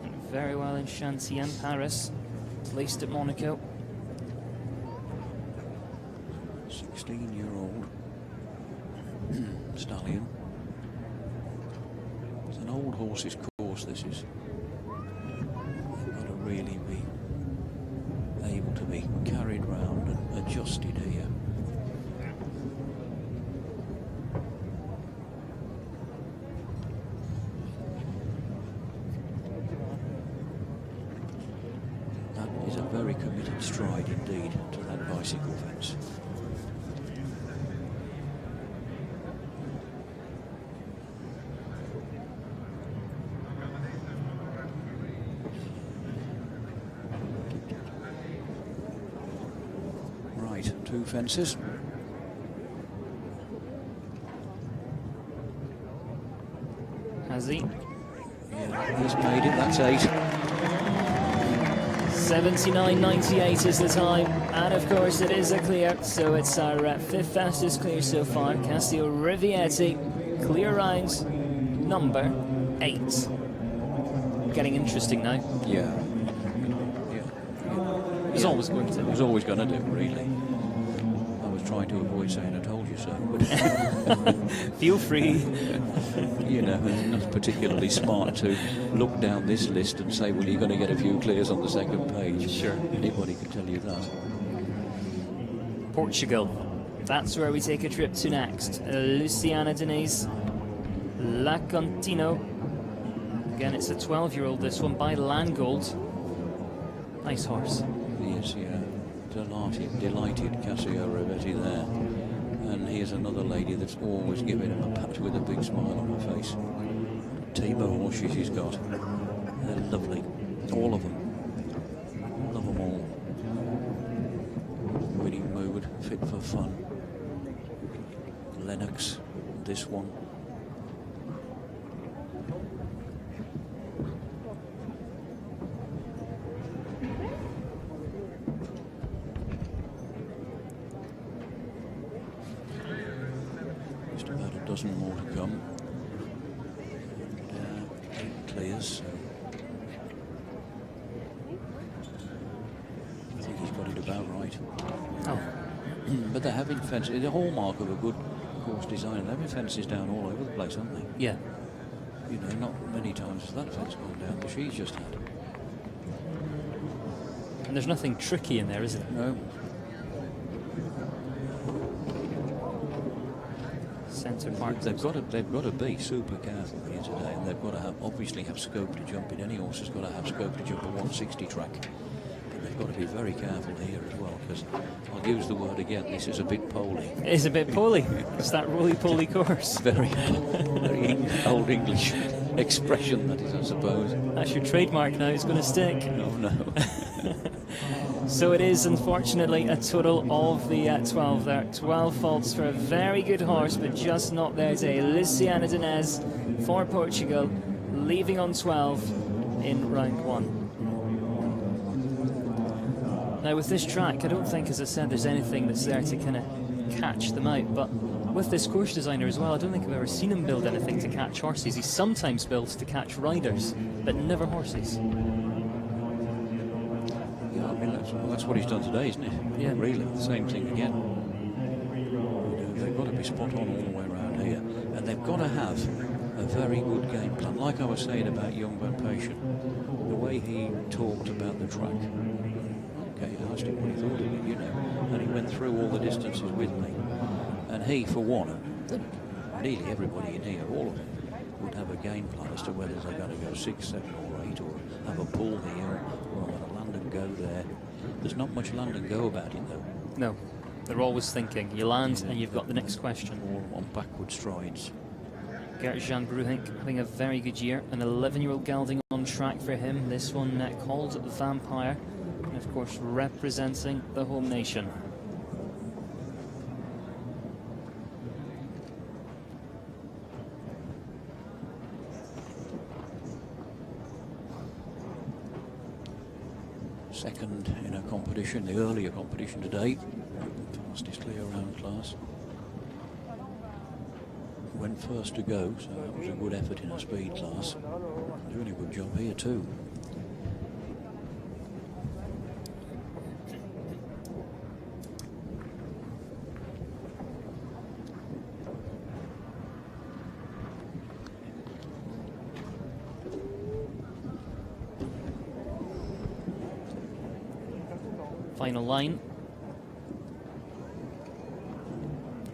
And very well in Chantilly and Paris, placed at Monaco. 16-year-old stallion. It's an old horse's course, this is. You've got to really be able to be carried round and adjusted here. That is a very committed stride indeed to that bicycle fence. Two fences. Has he? Yeah, he's made it, that's 8. 79.98 is the time, and of course it is a clear, so it's our 5th fastest clear so far. Cassio Rivietti, clear round number 8. Getting interesting now. Yeah. It's always going to. It was always going to do, really. Trying to avoid saying I told you so, but feel free. You know, it's not particularly smart to look down this list and say, well, you're going to get a few clears on the second page. Sure. Anybody can tell you that. Portugal. That's where we take a trip to next. Luciana Denise, La Contino. Again, it's a 12-year-old, this one, by Langold. Nice horse. Yes, yeah. Delighted Cassio Rivietti there. And here's another lady that's always giving him a pat with a big smile on her face. Tiber horses he's got. They're lovely. All of them. Love them all. Winning mood, fit for fun. Lennox, this one. Dozen more to come. And, 8 clears. So I think he's got it about right. Oh. But they're having fences. The hallmark of a good course designer. They're having fences down all over the place, aren't they? Yeah. You know, not many times has that fence gone down, but she's just had. And there's nothing tricky in there, is there? No. Centre Park. They've got to be super careful here today, and they've got to obviously have scope to jump in. Any horse has got to have scope to jump a 160 track, but they've got to be very careful here as well, because I'll use the word again. This is a bit poly. It is a bit poly. It's that roly-poly course. Very old English expression, that is, I suppose. That's your trademark now. It's going to stick. Oh no. So it is, unfortunately, a total of the 12 there. 12 faults for a very good horse, but just not there today. Luciana Denise for Portugal, leaving on 12 in round 1. Now, with this track, I don't think, as I said, there's anything that's there to kind of catch them out, but with this course designer as well, I don't think I've ever seen him build anything to catch horses. He sometimes builds to catch riders, but never horses. Yeah, I mean, that's what he's done today, isn't it? Yeah. Really, the same thing again. They've got to be spot on all the way around here, and they've got to have a very good game plan. Like I was saying about Young Van Patient, the way he talked about the track. Okay, I asked him what he thought of it, you know, and he went through all the distances with me. And he, for one, nearly everybody in here, all of them, would have a game plan as to whether they're going to go 6, 7 or 8, or have a pull here, or I'm going to land and go there. There's not much land and go about it though. No, they're always thinking. You land and you've got the next question. All on backward strides. Gert-Jan Bruhink having a very good year. An 11-year-old gelding on track for him. This one called Vampire. And of course representing the home nation. Second in a competition, the earlier competition today. Fastest clear around class. Went first to go, so that was a good effort in a speed class. Doing a good job here too. Final line.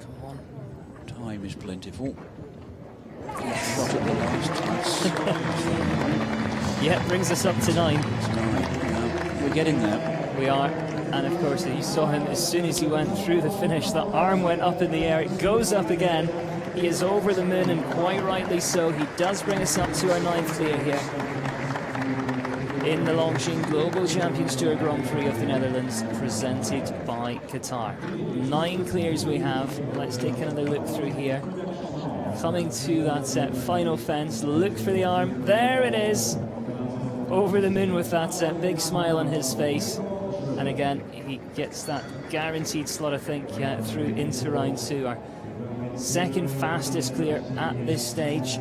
Come on. Time is plentiful. Shot at the last. Yeah, brings us up to 9. It's 9. We're getting there. We are. And of course, you saw him as soon as he went through the finish. The arm went up in the air. It goes up again. He is over the moon, and quite rightly so. He does bring us up to our 9th clear here in the Longines Global Champions Tour Grand Prix of the Netherlands, presented by Qatar. 9 clears we have. Let's take another look through here. Coming to that final fence. Look for the arm. There it is. Over the moon with that big smile on his face. And again, he gets that guaranteed slot, I think, through into round 2. Our second fastest clear at this stage.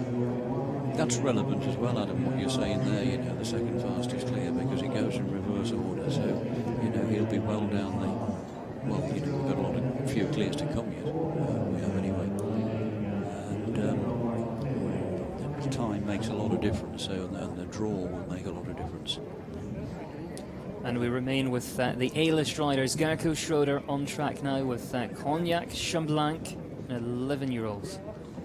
That's relevant as well, Adam, what you're saying there, you know, the second fastest clear, because it goes in reverse order, so, you know, he'll be well down the, well, you know, we've got a few clears to come yet, we have anyway, and the time makes a lot of difference, so, and the draw will make a lot of difference. And we remain with the A-list riders. Garco Schroeder on track now with Cognac Chamblanc, an 11-year-old.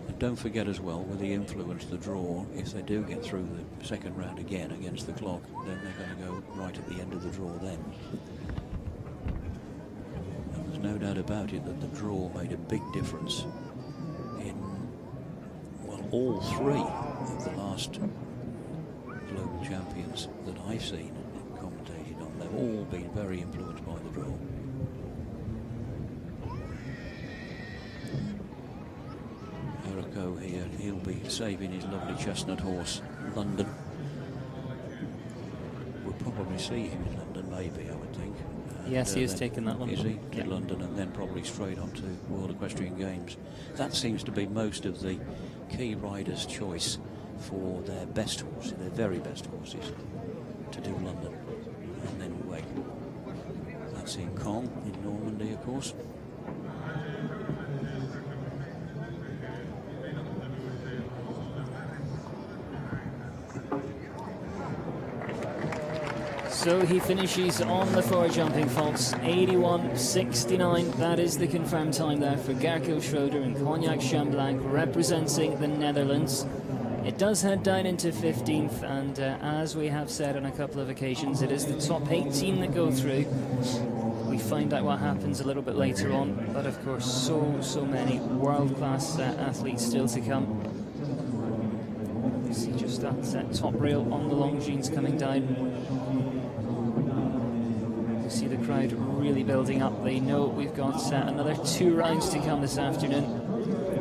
And don't forget as well, with the influence, the draw, if they do get through the second round again against the clock, then they're going to go right at the end of the draw then. And there's no doubt about it that the draw made a big difference in, well, all 3 of the last global champions that I've seen commentated on. They've all been very influenced by the draw. Here, he'll be saving his lovely chestnut horse, London. We'll probably see him in London, maybe, I would think. Yes, he is taking that one. Is he? To London, and then probably straight on to World Equestrian Games. That seems to be most of the key riders' choice for their best horses, their very best horses, to do London and then away. That's in Caen, in Normandy, of course. So he finishes on the forward jumping, folks. 81.69. That is the confirmed time there for Garco Schroeder and Cognac Chamblanc representing the Netherlands. It does head down into 15th, and as we have said on a couple of occasions, it is the top 18 that go through. We find out what happens a little bit later on, but of course so many world-class athletes still to come. You see just that top rail on the Longines coming down. You see the crowd really building up. They know we've got another 2 rounds to come this afternoon.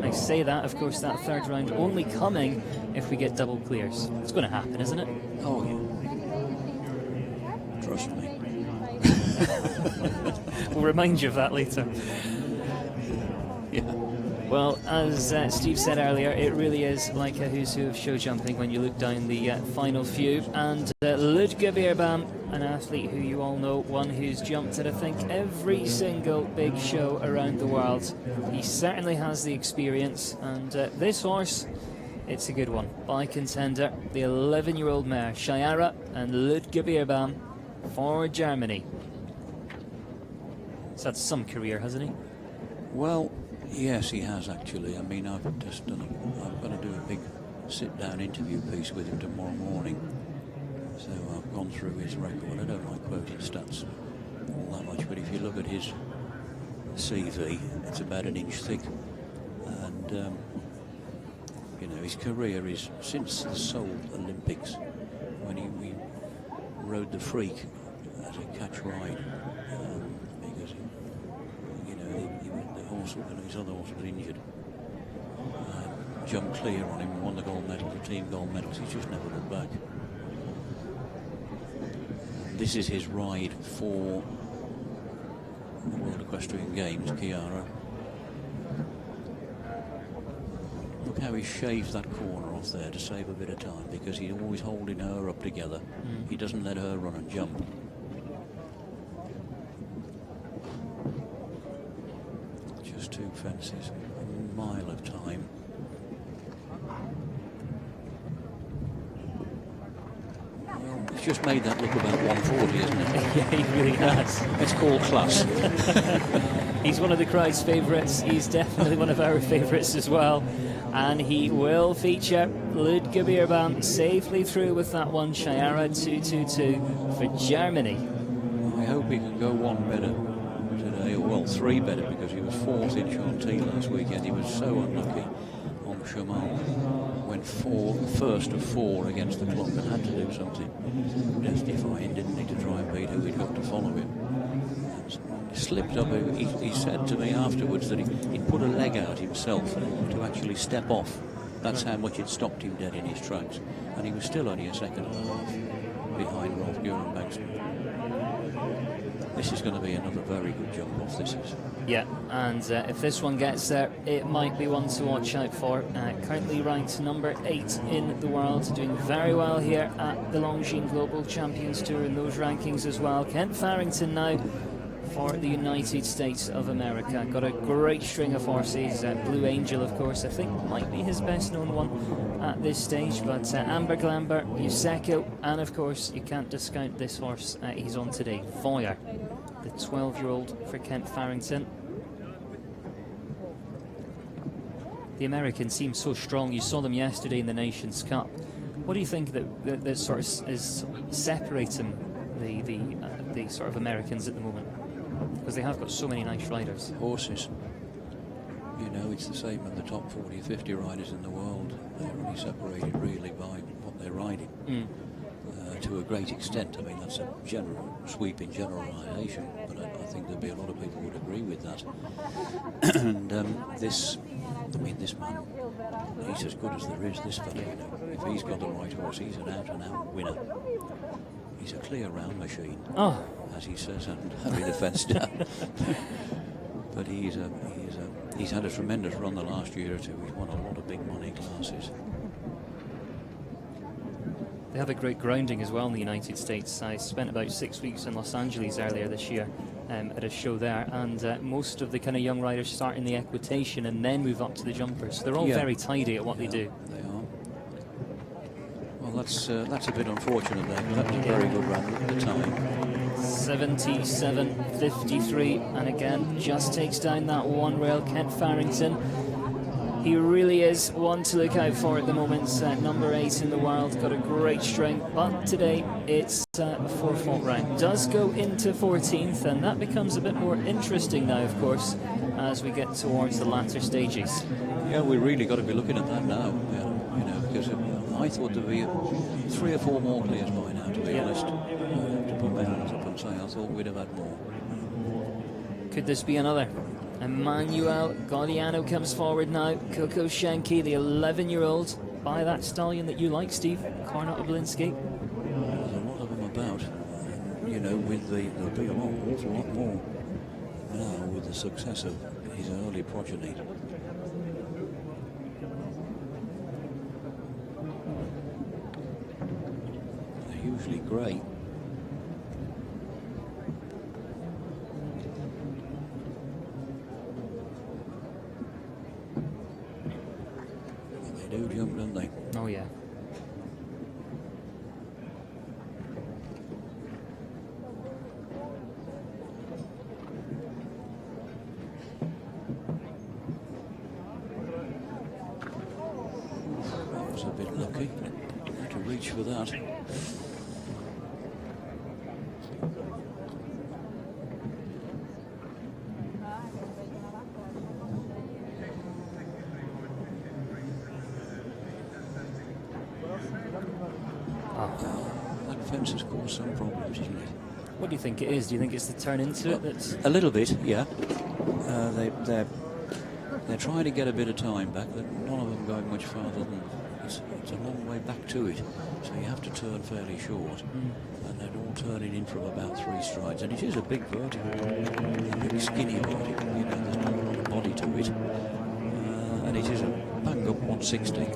I say that, of course, that 3rd round only coming if we get double clears. It's going to happen, isn't it? Oh, yeah. Trust me. We'll remind you of that later. Yeah. Well, as Steve said earlier, it really is like a who's who of show jumping when you look down the final few. And Ludger Beerbam, an athlete who you all know, one who's jumped at, I think, every single big show around the world. He certainly has the experience, and this horse, it's a good one. By Contender, the 11-year-old mare, Shiara and Ludger Beerbam for Germany. He's had some career, hasn't he? Well, yes, he has actually. I mean, I've got to do a big sit-down interview piece with him tomorrow morning. So I've gone through his record. I don't like quoting stats all that much, but if you look at his CV, it's about an inch thick. And, you know, his career is since the Seoul Olympics, when we rode the Freak as a catch ride, because, you know, the horse, his other horse was injured. Jumped clear on him, won the gold medal, the team gold medals. He's just never looked back. This is his ride for the World Equestrian Games, Chiara. Look how he shaves that corner off there to save a bit of time, because he's always holding her up together. He doesn't let her run and jump. Just 2 fences, a mile of time. Well, he's just made that look about 140, isn't it? Yeah, he really has. It's called class. He's one of the crowd's favourites. He's definitely one of our favourites as well. And he will feature Ludger Bierbaum safely through with that one. Chiara 222 for Germany. I hope he can go 1 better today, or well, 3 better, because he was 4th in Chantilly last weekend. He was so unlucky on Chamal. Went first of 4 against the clock and had to do something death-defying, didn't he, to try and beat who he'd got to follow him. He slipped up. He said to me afterwards that he'd put a leg out himself to actually step off. That's how much it stopped him dead in his tracks. And he was still only a second and a half behind Rolf Gurenbangsen. This is going to be another very good jump off, this is. Yeah, and if this one gets there, it might be one to watch out for. Currently ranked number 8 in the world, doing very well here at the Longines Global Champions Tour in those rankings as well. Kent Farrington now for the United States of America. Got a great string of horses. Blue Angel, of course, I think might be his best known one at this stage, but Amber Glamber, Yuseko, and of course you can't discount this horse he's on today, Voyeur, the 12-year-old for Kent Farrington. The Americans seem so strong. You saw them yesterday in the Nations Cup. What do you think that sort of is separating the sort of Americans at the moment? Because they have got so many nice riders. Horses. You know, it's the same with the top 40 or 50 riders in the world. They're only separated really by what they're riding. To a great extent. I mean, that's a general, sweeping generalisation, but I think there'd be a lot of people who would agree with that. And this man, he's as good as there is, this fella, you know. If he's got the right horse, he's an out-and-out winner. He's a clear round machine, as he says, and having the fence down. But he's had a tremendous run the last year or two. He's won a lot of big money classes. They have a great grounding as well in the United States. I spent about 6 weeks in Los Angeles earlier this year at a show there, and most of the kind of young riders start in the equitation and then move up to the jumpers. So they're all very tidy at what they do. They are. Well, that's a bit unfortunate there, because that was a very good run at the time. 77.53, and again just takes down that one rail. Kent Farrington, he really is one to look out for at the moment. Number 8 in the world, got a great string, but today it's a 4-fault round. Does go into 14th, and that becomes a bit more interesting now, of course, as we get towards the latter stages. Yeah, we really got to be looking at that now, you know, because I thought there'd be 3 or 4 more clears by now, to be honest. To put my hands up and say, I thought we'd have had more. Could this be another? Emmanuel Gaudiano comes forward now. Coco Shenki, the 11-year-old, by that stallion that you like, Steve, Cornot Oblinski. There's a lot of them about. You know, with there'll be an awful lot more now with the success of his early progeny. They're usually great. They do jump, don't they? Oh, yeah. That was a bit lucky. Had to reach for that. fence has caused some problems, isn't it? What do you think it is? Do you think it's the turn into it that's... A little bit, yeah. They're trying to get a bit of time back. None of them going much farther than... It's a long way back to it, so you have to turn fairly short. And they're all turning in from about 3 strides. And it is a big vertical, a big skinny vertical. You know, there's not a lot of body to it. And it is a bang-up 160.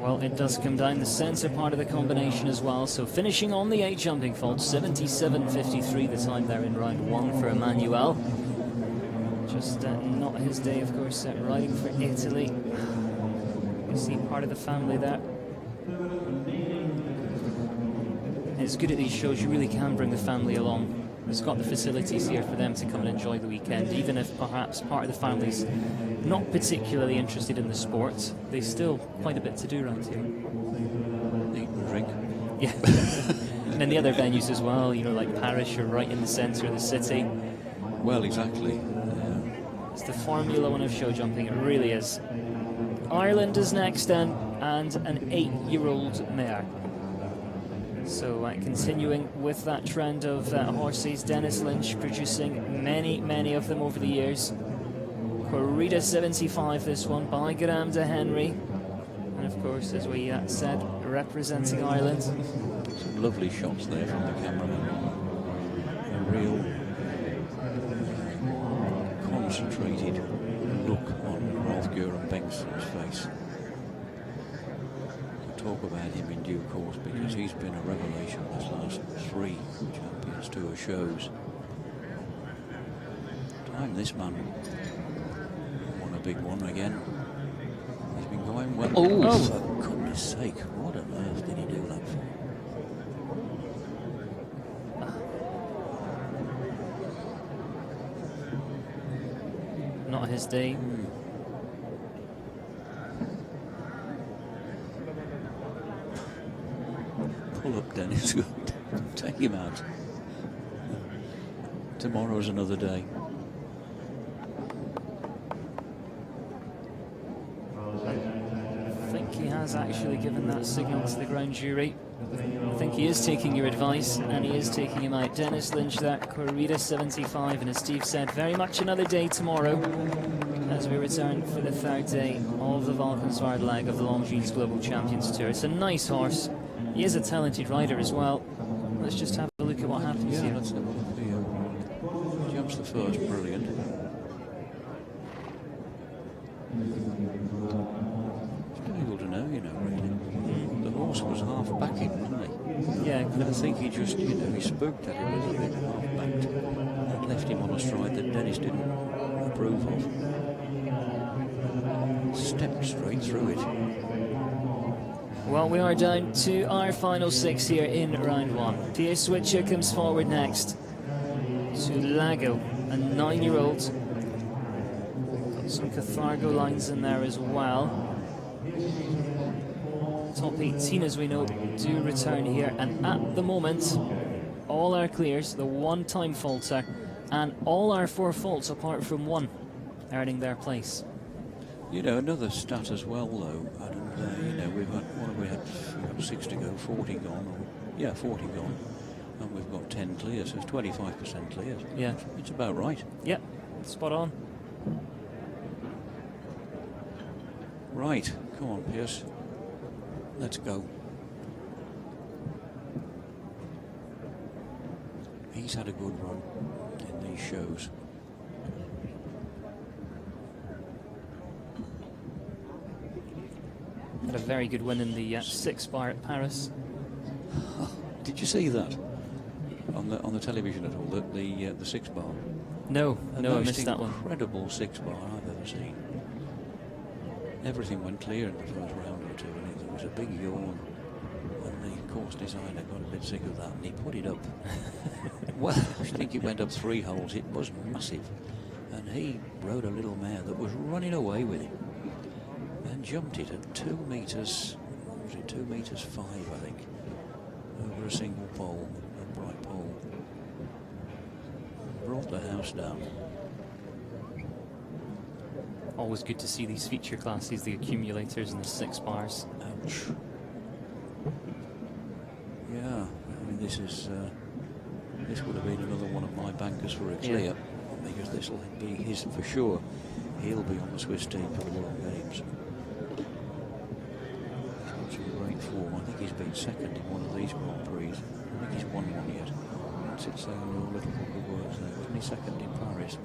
Well, it does come down the centre part of the combination as well. So finishing on the 8 jumping fault, 77.53 the time there in round 1 for Emmanuel. Just not his day, of course, riding for Italy. You see part of the family there. It's good at these shows, you really can bring the family along. It's got the facilities here for them to come and enjoy the weekend, even if perhaps part of the family's not particularly interested in the sport. There's still quite a bit to do around here. Eat and drink. Yeah. And then the other venues as well, you know, like Paris, you're right in the centre of the city. Well, exactly. It's the Formula 1 of show jumping, it really is. Ireland is next then, and an 8-year-old mare. So continuing with that trend of horses, Dennis Lynch producing many of them over the years. Corrida 75, this one by Graham de Henry. And of course, as we said, representing Ireland. Some lovely shots there from the cameraman. A real concentrated look on Ralph Göran Bengtsson's face. We'll talk about him in due course because he's been a revelation this last 3 Champions Tour shows. Time this man won a big one again. He's been going well. Oh, for goodness sake, what on earth did he do that for? Not his day. Pull up, Dennis. Take him out. Tomorrow's another day. I think he has actually given that signal to the ground jury. I think he is taking your advice, and he is taking him out. Dennis Lynch, that Corrida 75, and as Steve said, very much another day tomorrow as we return for the 3rd day of the Valkenswaard leg of the Longines Global Champions Tour. It's a nice horse. He is a talented rider as well. Let's just have a look at what happens here. Let's have a look here. Jumps the first, brilliant. It's difficult to know, you know, really. The horse was half backing, wasn't he? Yeah. And I think he just, you know, he spooked at it a little bit, half backed. That left him on a stride that Dennis didn't approve of. Stepped straight through it. Well, we are down to our final 6 here in round 1. Pierre Switcher comes forward next to Lago, a 9-year-old. Got some Cathargo lines in there as well. Top 18, as we know, do return here, and at the moment, all our clears, the 1-time faulter, and all our 4 faults apart from 1, earning their place. You know, another stat as well, though, Adam, you know, we've got 6 to go, 40 gone, or, yeah, 40 gone, and we've got 10 clears, so it's 25% clears. Yeah. It's about right. Yep, spot on. Right, come on, Pierce. Let's go. He's had a good run in these shows. Had a very good win in the 6 bar at Paris. Did you see that on the television at all? The 6 bar. No, I missed that one. Incredible 6 bar I've ever seen. Everything went clear in the first round or two, and there was a big yawn. And the course designer got a bit sick of that, and he put it up. Well, I think it went up 3 holes. It was massive, and he rode a little mare that was running away with him. And jumped it at 2 meters, was it 2 meters 5, I think, over a single pole, a bright pole. Brought the house down. Always good to see these feature classes, the accumulators and the 6 bars. Ouch. Yeah, I this would have been another one of my bankers for a clear, because this will be his for sure. He'll be on the Swiss team for the World Games. He's got some great form. I think he's been second in one of these Grand Prix. I think he's won one yet. What's it say on your little book of words there? Wasn't he second in Paris?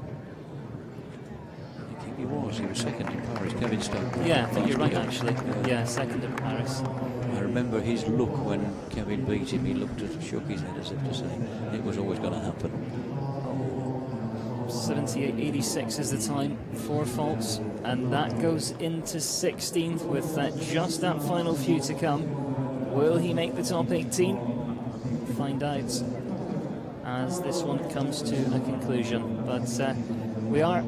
I think he was second in Paris. Kevin Stone. Yeah, I think you're right actually. Yeah, second in Paris. I remember his look when Kevin beat him. He shook his head as if to say it was always going to happen. 78.86 is the time, 4 faults, and that goes into 16th with just that final few to come. Will he make the top 18? Find out as this one comes to a conclusion. But we are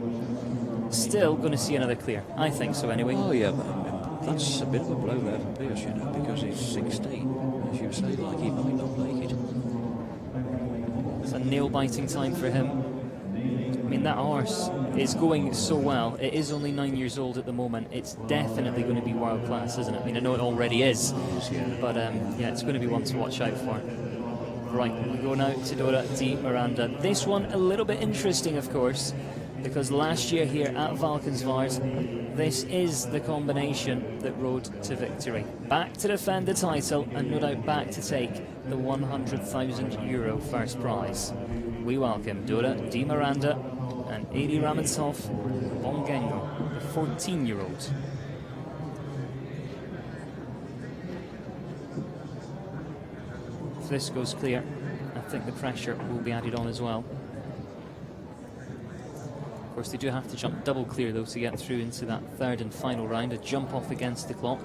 still going to see another clear. I think so anyway. Oh yeah, but that's a bit of a blow there for Pierce, you know, because he's 16. As you say, like he might not make it. It's a nail-biting time for him. I mean, that horse is going so well. It is only 9 years old at the moment. It's definitely going to be world class, isn't it? I mean, I know it already is, but yeah, it's going to be one to watch out for. Right, we go now to Dora Di Miranda. This one a little bit interesting, of course, because last year here at Valkenswaard, this is the combination that rode to victory. Back to defend the title, and no doubt back to take the €100,000 first prize. We welcome Dora Di Miranda and Adi Ramenshoff von Gengel, the 14-year-old. If this goes clear, I think the pressure will be added on as well. Of course, they do have to jump double clear, though, to get through into that third and final round, a jump off against the clock.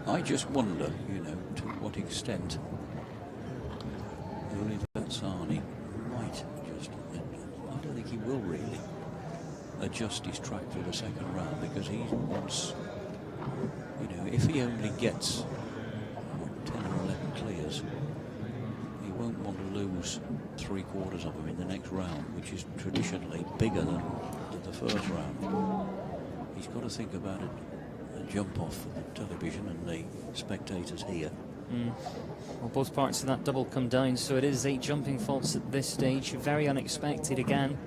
I just wonder, you know, to what extent Sani might just, I don't think he will really adjust his track for the second round, because he wants, you know, if he only gets 10 or 11 clears, he won't want to lose 3/4 of them in the next round, which is traditionally bigger than the first round. He's got to think about a jump off for the television and the spectators here. Well, both parts of that double come down, so it is 8 jumping faults at this stage. Very unexpected again.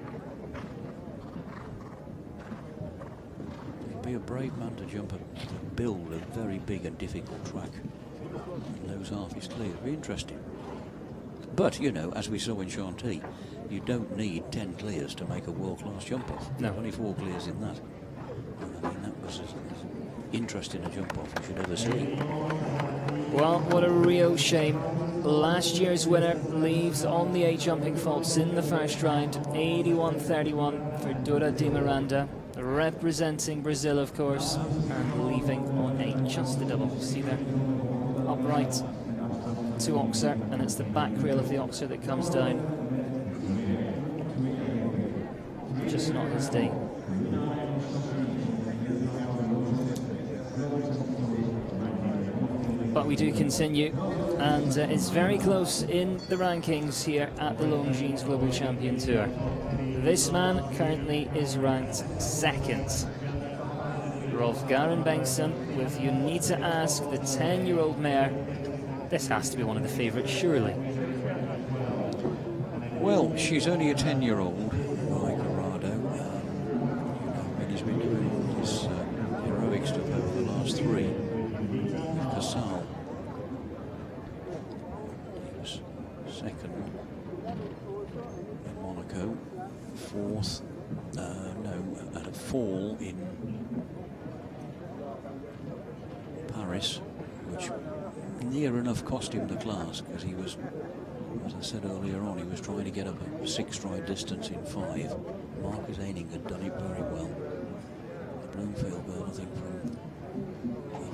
He'd be a brave man to build a very big and difficult track and lose half his clear. It'd be interesting. But, you know, as we saw in Chantilly, you don't need 10 clears to make a world-class jump-off. No. Only 4 clears in that. I mean, that was as interesting a jump-off you should ever see. Well, what a real shame. Last year's winner leaves on the 8 jumping faults in the first round. 81.31 for Dora Di Miranda, representing Brazil, of course, and leaving on just the double. See there, upright to Oxer, and it's the back rail of the Oxer that comes down. Just not his day. But we do continue, and it's very close in the rankings here at the Longines Global Champion Tour. This man currently is ranked 2nd. Rolf Garen Bengtsson with You Need to Ask, the 10-year-old mare. This has to be one of the favourites, surely. Well, she's only a 10-year-old, like Corrado. And he's been doing his heroic stuff over the last 3. Casal. He was 2nd in Monaco, 4th, at a fall in Paris, which near enough cost him the class, because he was, as I said earlier on, he was trying to get up a 6-stride distance in 5. Marcus Eining had done it very well. The Bloomfield girl, I think, from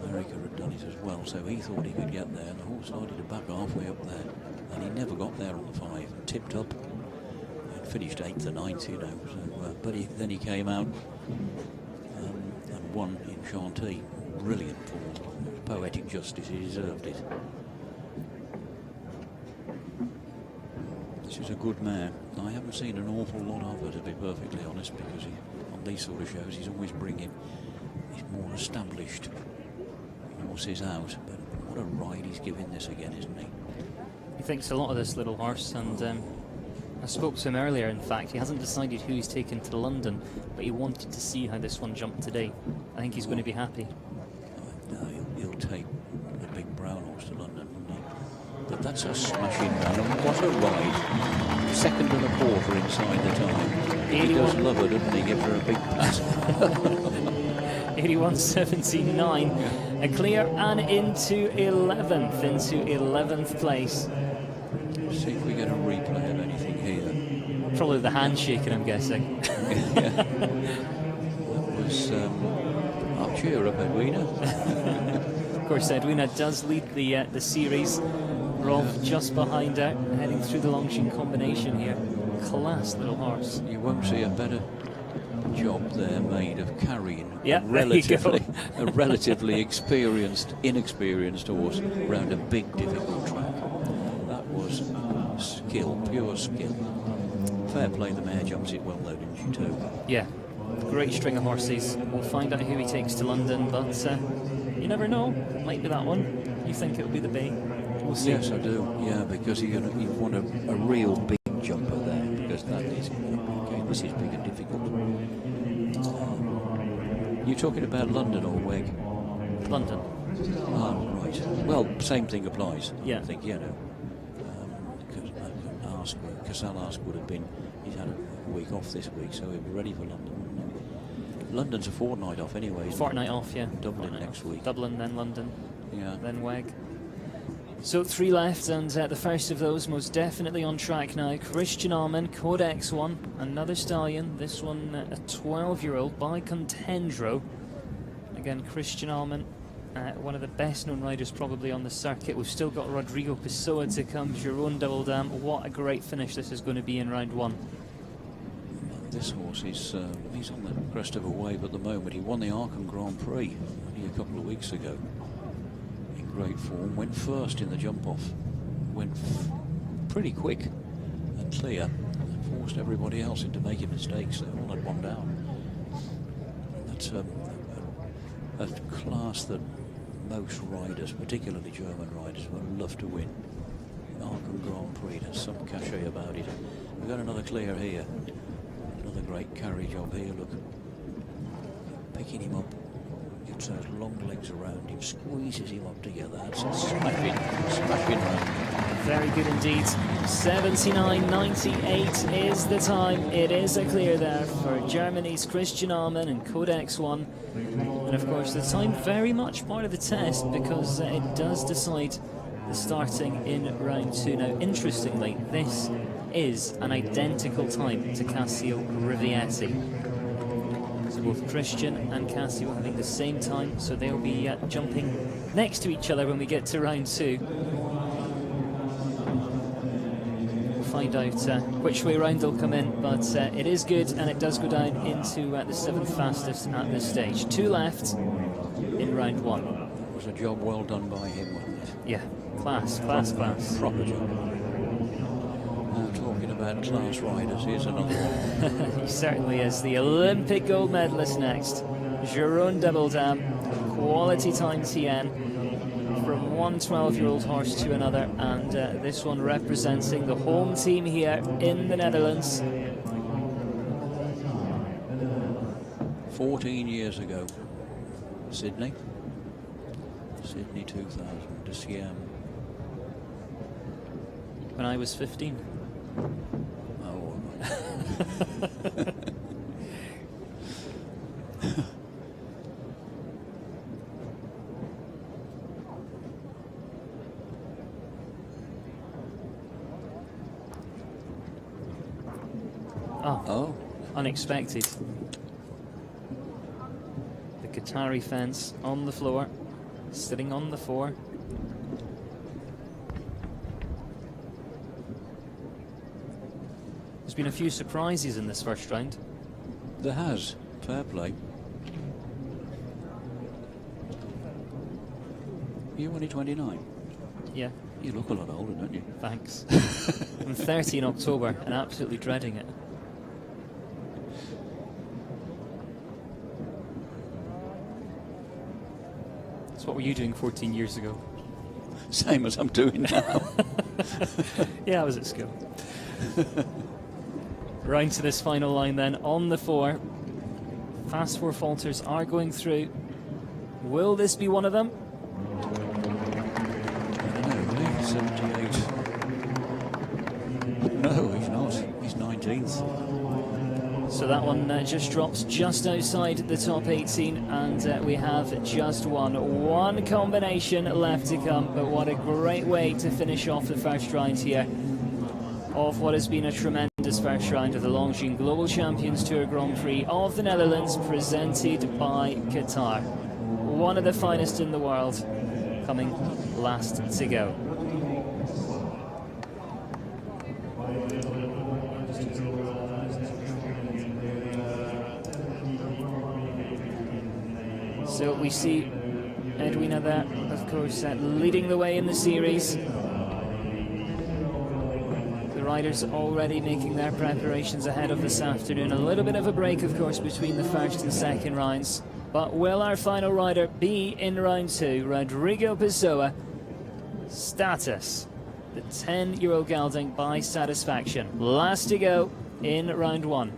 America had done it as well, so he thought he could get there, and the horse started to back halfway up there, and he never got there on the 5, and tipped up and finished 8th or 9th, you know. So, but then he came out and won in Chantilly. Brilliant form. Poetic justice, he deserved it. This is a good mare. I haven't seen an awful lot of her, to be perfectly honest, because on these sort of shows he's always bringing his more established horses out. But what a ride he's giving this again, isn't he? thinks a lot of this little horse, and I spoke to him earlier. In fact, he hasn't decided who he's taken to London, but he wanted to see how this one jumped today. I think he's going to be happy. No, he'll take the big brown horse to London, won't he? But that's a smashing run, and what a ride. 2nd and a quarter inside the time. He does love her, doesn't he? Gives her a big pat. 81.79, a clear and into 11th place. See if we get a replay of anything here. Probably the handshaking, I'm guessing. Yeah. That was cheer up, Edwina. Of course, Edwina does lead the series. Rolf just behind her, heading through the Longines combination here. Class little horse. You won't see a better job there made of carrying a relatively inexperienced horse around a big, difficult track. That was skill, pure skill. Fair play, the mare jumps it well though, didn't she too? Yeah, great string of horses. We'll find out who he takes to London, but you never know. It might be that one. You think it'll be the Bay? We'll see. Yes, I do. Yeah, because you want a real big jumper there, because that is okay. This is big and difficult. You're talking about London or Weg? London. Oh, right. Well, same thing applies. Yeah. I think, because I'll ask would have been, he's had a week off this week, so he'll be ready for London. London's a fortnight off anyway. Fortnight off, yeah. Dublin next week. Dublin, then London, then Weg. So 3 left, and the first of those most definitely on track now. Christian Alman, Codex 1, another stallion. This one a 12-year-old by Contendro. Again, Christian Alman, one of the best known riders probably on the circuit. We've still got Rodrigo Pessoa to come, Jerome Double Dam. What a great finish this is going to be in round 1. This horse is he's on the crest of a wave at the moment. He won the Aachen Grand Prix only a couple of weeks ago. In great form, went first in the jump off, went pretty quick and clear, and forced everybody else into making mistakes. They all had one down. And that's a class that most riders, particularly German riders, would love to win. Aachen Grand Prix, there's some cachet about it. We've got another clear here. Another great carry job here, look. Picking him up, gets those long legs around him, squeezes him up together. That's a smashing round. Very good indeed. 79.98 is the time. It is a clear there for Germany's Christian Alman and Codex 1. And of course, the time very much part of the test, because it does decide the starting in round 2. Now, interestingly, this is an identical time to Cassio Rivietti. So both Christian and Cassio having the same time, so they'll be jumping next to each other when we get to round 2. We'll find out which way round they'll come in, but it is good, and it does go down into the 7th fastest at this stage. 2 left in round 1. It was a job well done by him, wasn't it? Yeah, class. Proper job. Talking about class riders, here's another one. He certainly is. The Olympic gold medalist next. Jerome Double Dam, quality time TN, from one 12-year-old horse to another, and this one representing the home team here in the Netherlands. 14 years ago, Sydney 2000, de Siam. When I was 15. Oh, oh, unexpected. The Qatari fence on the floor, sitting on the 4. There's been a few surprises in this first round. there has. Fair play. You're only 29. Yeah. You look a lot older, don't you? Thanks. I'm 30 in October and absolutely dreading it. So what were you doing 14 years ago? same as I'm doing now. Yeah, I was at school. Round to this final line then, on the 4. Fast 4 falters are going through. Will this be one of them? I don't know, really. 78. No, he's not. He's 19th. So that one just drops just outside the top 18, and we have just one combination left to come. But what a great way to finish off the first round here of what has been a tremendous first round of the Longines Global Champions Tour Grand Prix of the Netherlands, presented by Qatar. One of the finest in the world, coming last to go. So we see Edwina there, of course, leading the way in the series. The riders already making their preparations ahead of this afternoon. A little bit of a break, of course, between the first and second rounds. But will our final rider be in round 2? Rodrigo Pessoa. Status. The 10-year-old gelding by satisfaction. Last to go in round 1.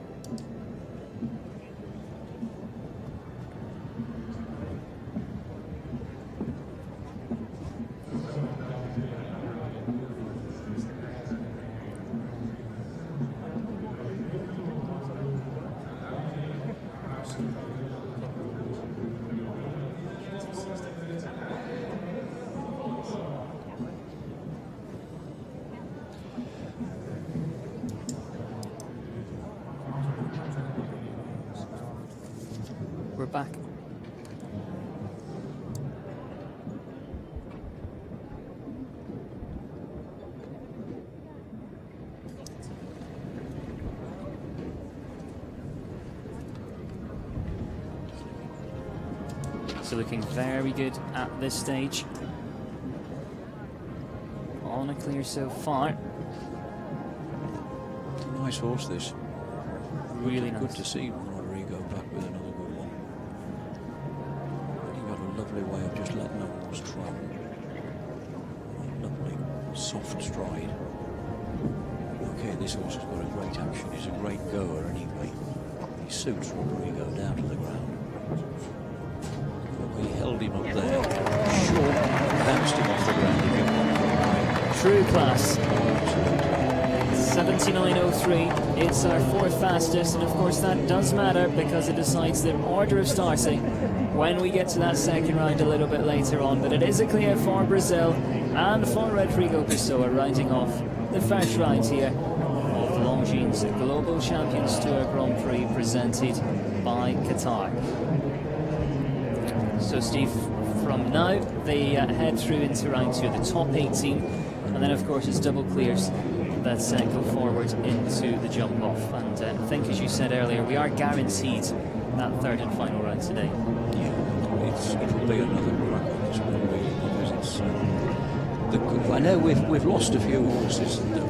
We're back. So looking very good at this stage. On a clear so far. Nice horse, this. Really nice. Good to see Rodrigo back with another good one. He got a lovely way of just letting the horse travel. Lovely, soft stride. Okay, this horse has got a great action. He's a great goer anyway. He suits Rodrigo down to the ground. He held him up there, short, bounced him off the ground. True class. 79.03, it's our 4th fastest, and of course that does matter because it decides the order of starting when we get to that second round a little bit later on. But it is a clear for Brazil and for Rodrigo Pessoa, riding off the first round here of the Longines Global Champions Tour Grand Prix, presented by Qatar. So Steve, from now they head through into round 2, the top 18, and then of course it's double clears that go forward into the jump off. And I think, as you said earlier, we are guaranteed that third and final round today. Yeah, it'll be another crack on this one, really, because I know we've lost a few horses that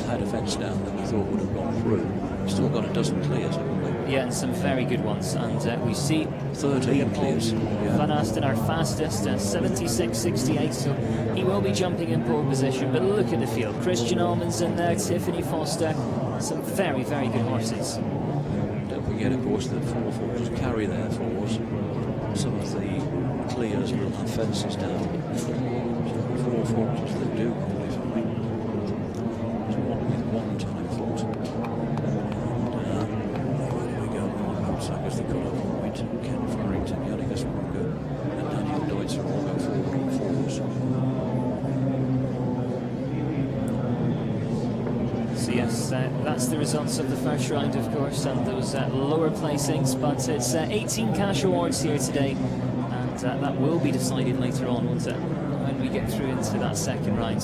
had a fence down that we thought would have gone through. We've still got a dozen clears, haven't we? Yeah, and some very good ones. And we see 13 clears. Van Asten, our fastest, 76.68, so he will be jumping in pole position. But look at the field. Christian Almond's in there, Tiffany Foster, some very, very good horses. Don't forget, of course, that 4 horses carry their fours. Some of the clears will have fences down. 4 horses that do qualify. So one with 1-time fault. Saggers the cut-off point, Ken Farrington, Yannick Esponga, and Daniel Deutzer all go forward on 4s. So yes, that's the results of the first round, of course, and those lower placings. But it's 18 cash awards here today, and that will be decided later on, won't it, when we get through into that second round.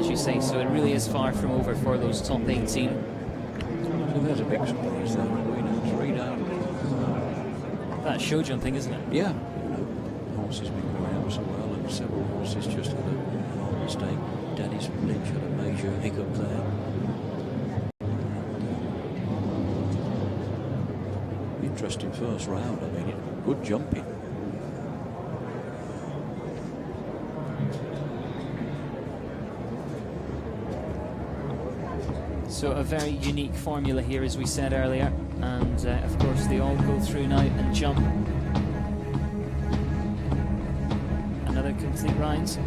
As you say, so it really is far from over for those top 18. So there's a big surprise there. 3 down. That's show jumping, isn't it? Yeah. The horse has been going out so well, and several horses just had a mistake. Dennis Lynch had a major hiccup there. Interesting first round. I mean, good jumping. So a very unique formula here, as we said earlier, and of course they all go through now and jump. Another complete round.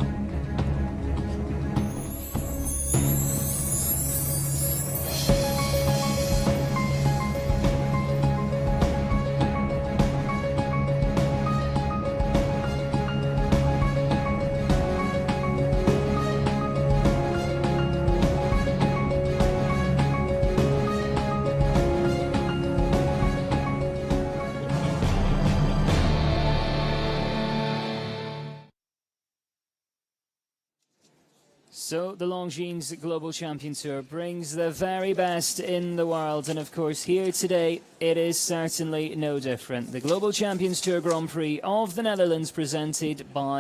So the Longines Global Champion Tour brings the very best in the world, and of course here today it is certainly no different. The Global Champions Tour Grand Prix of the Netherlands, presented by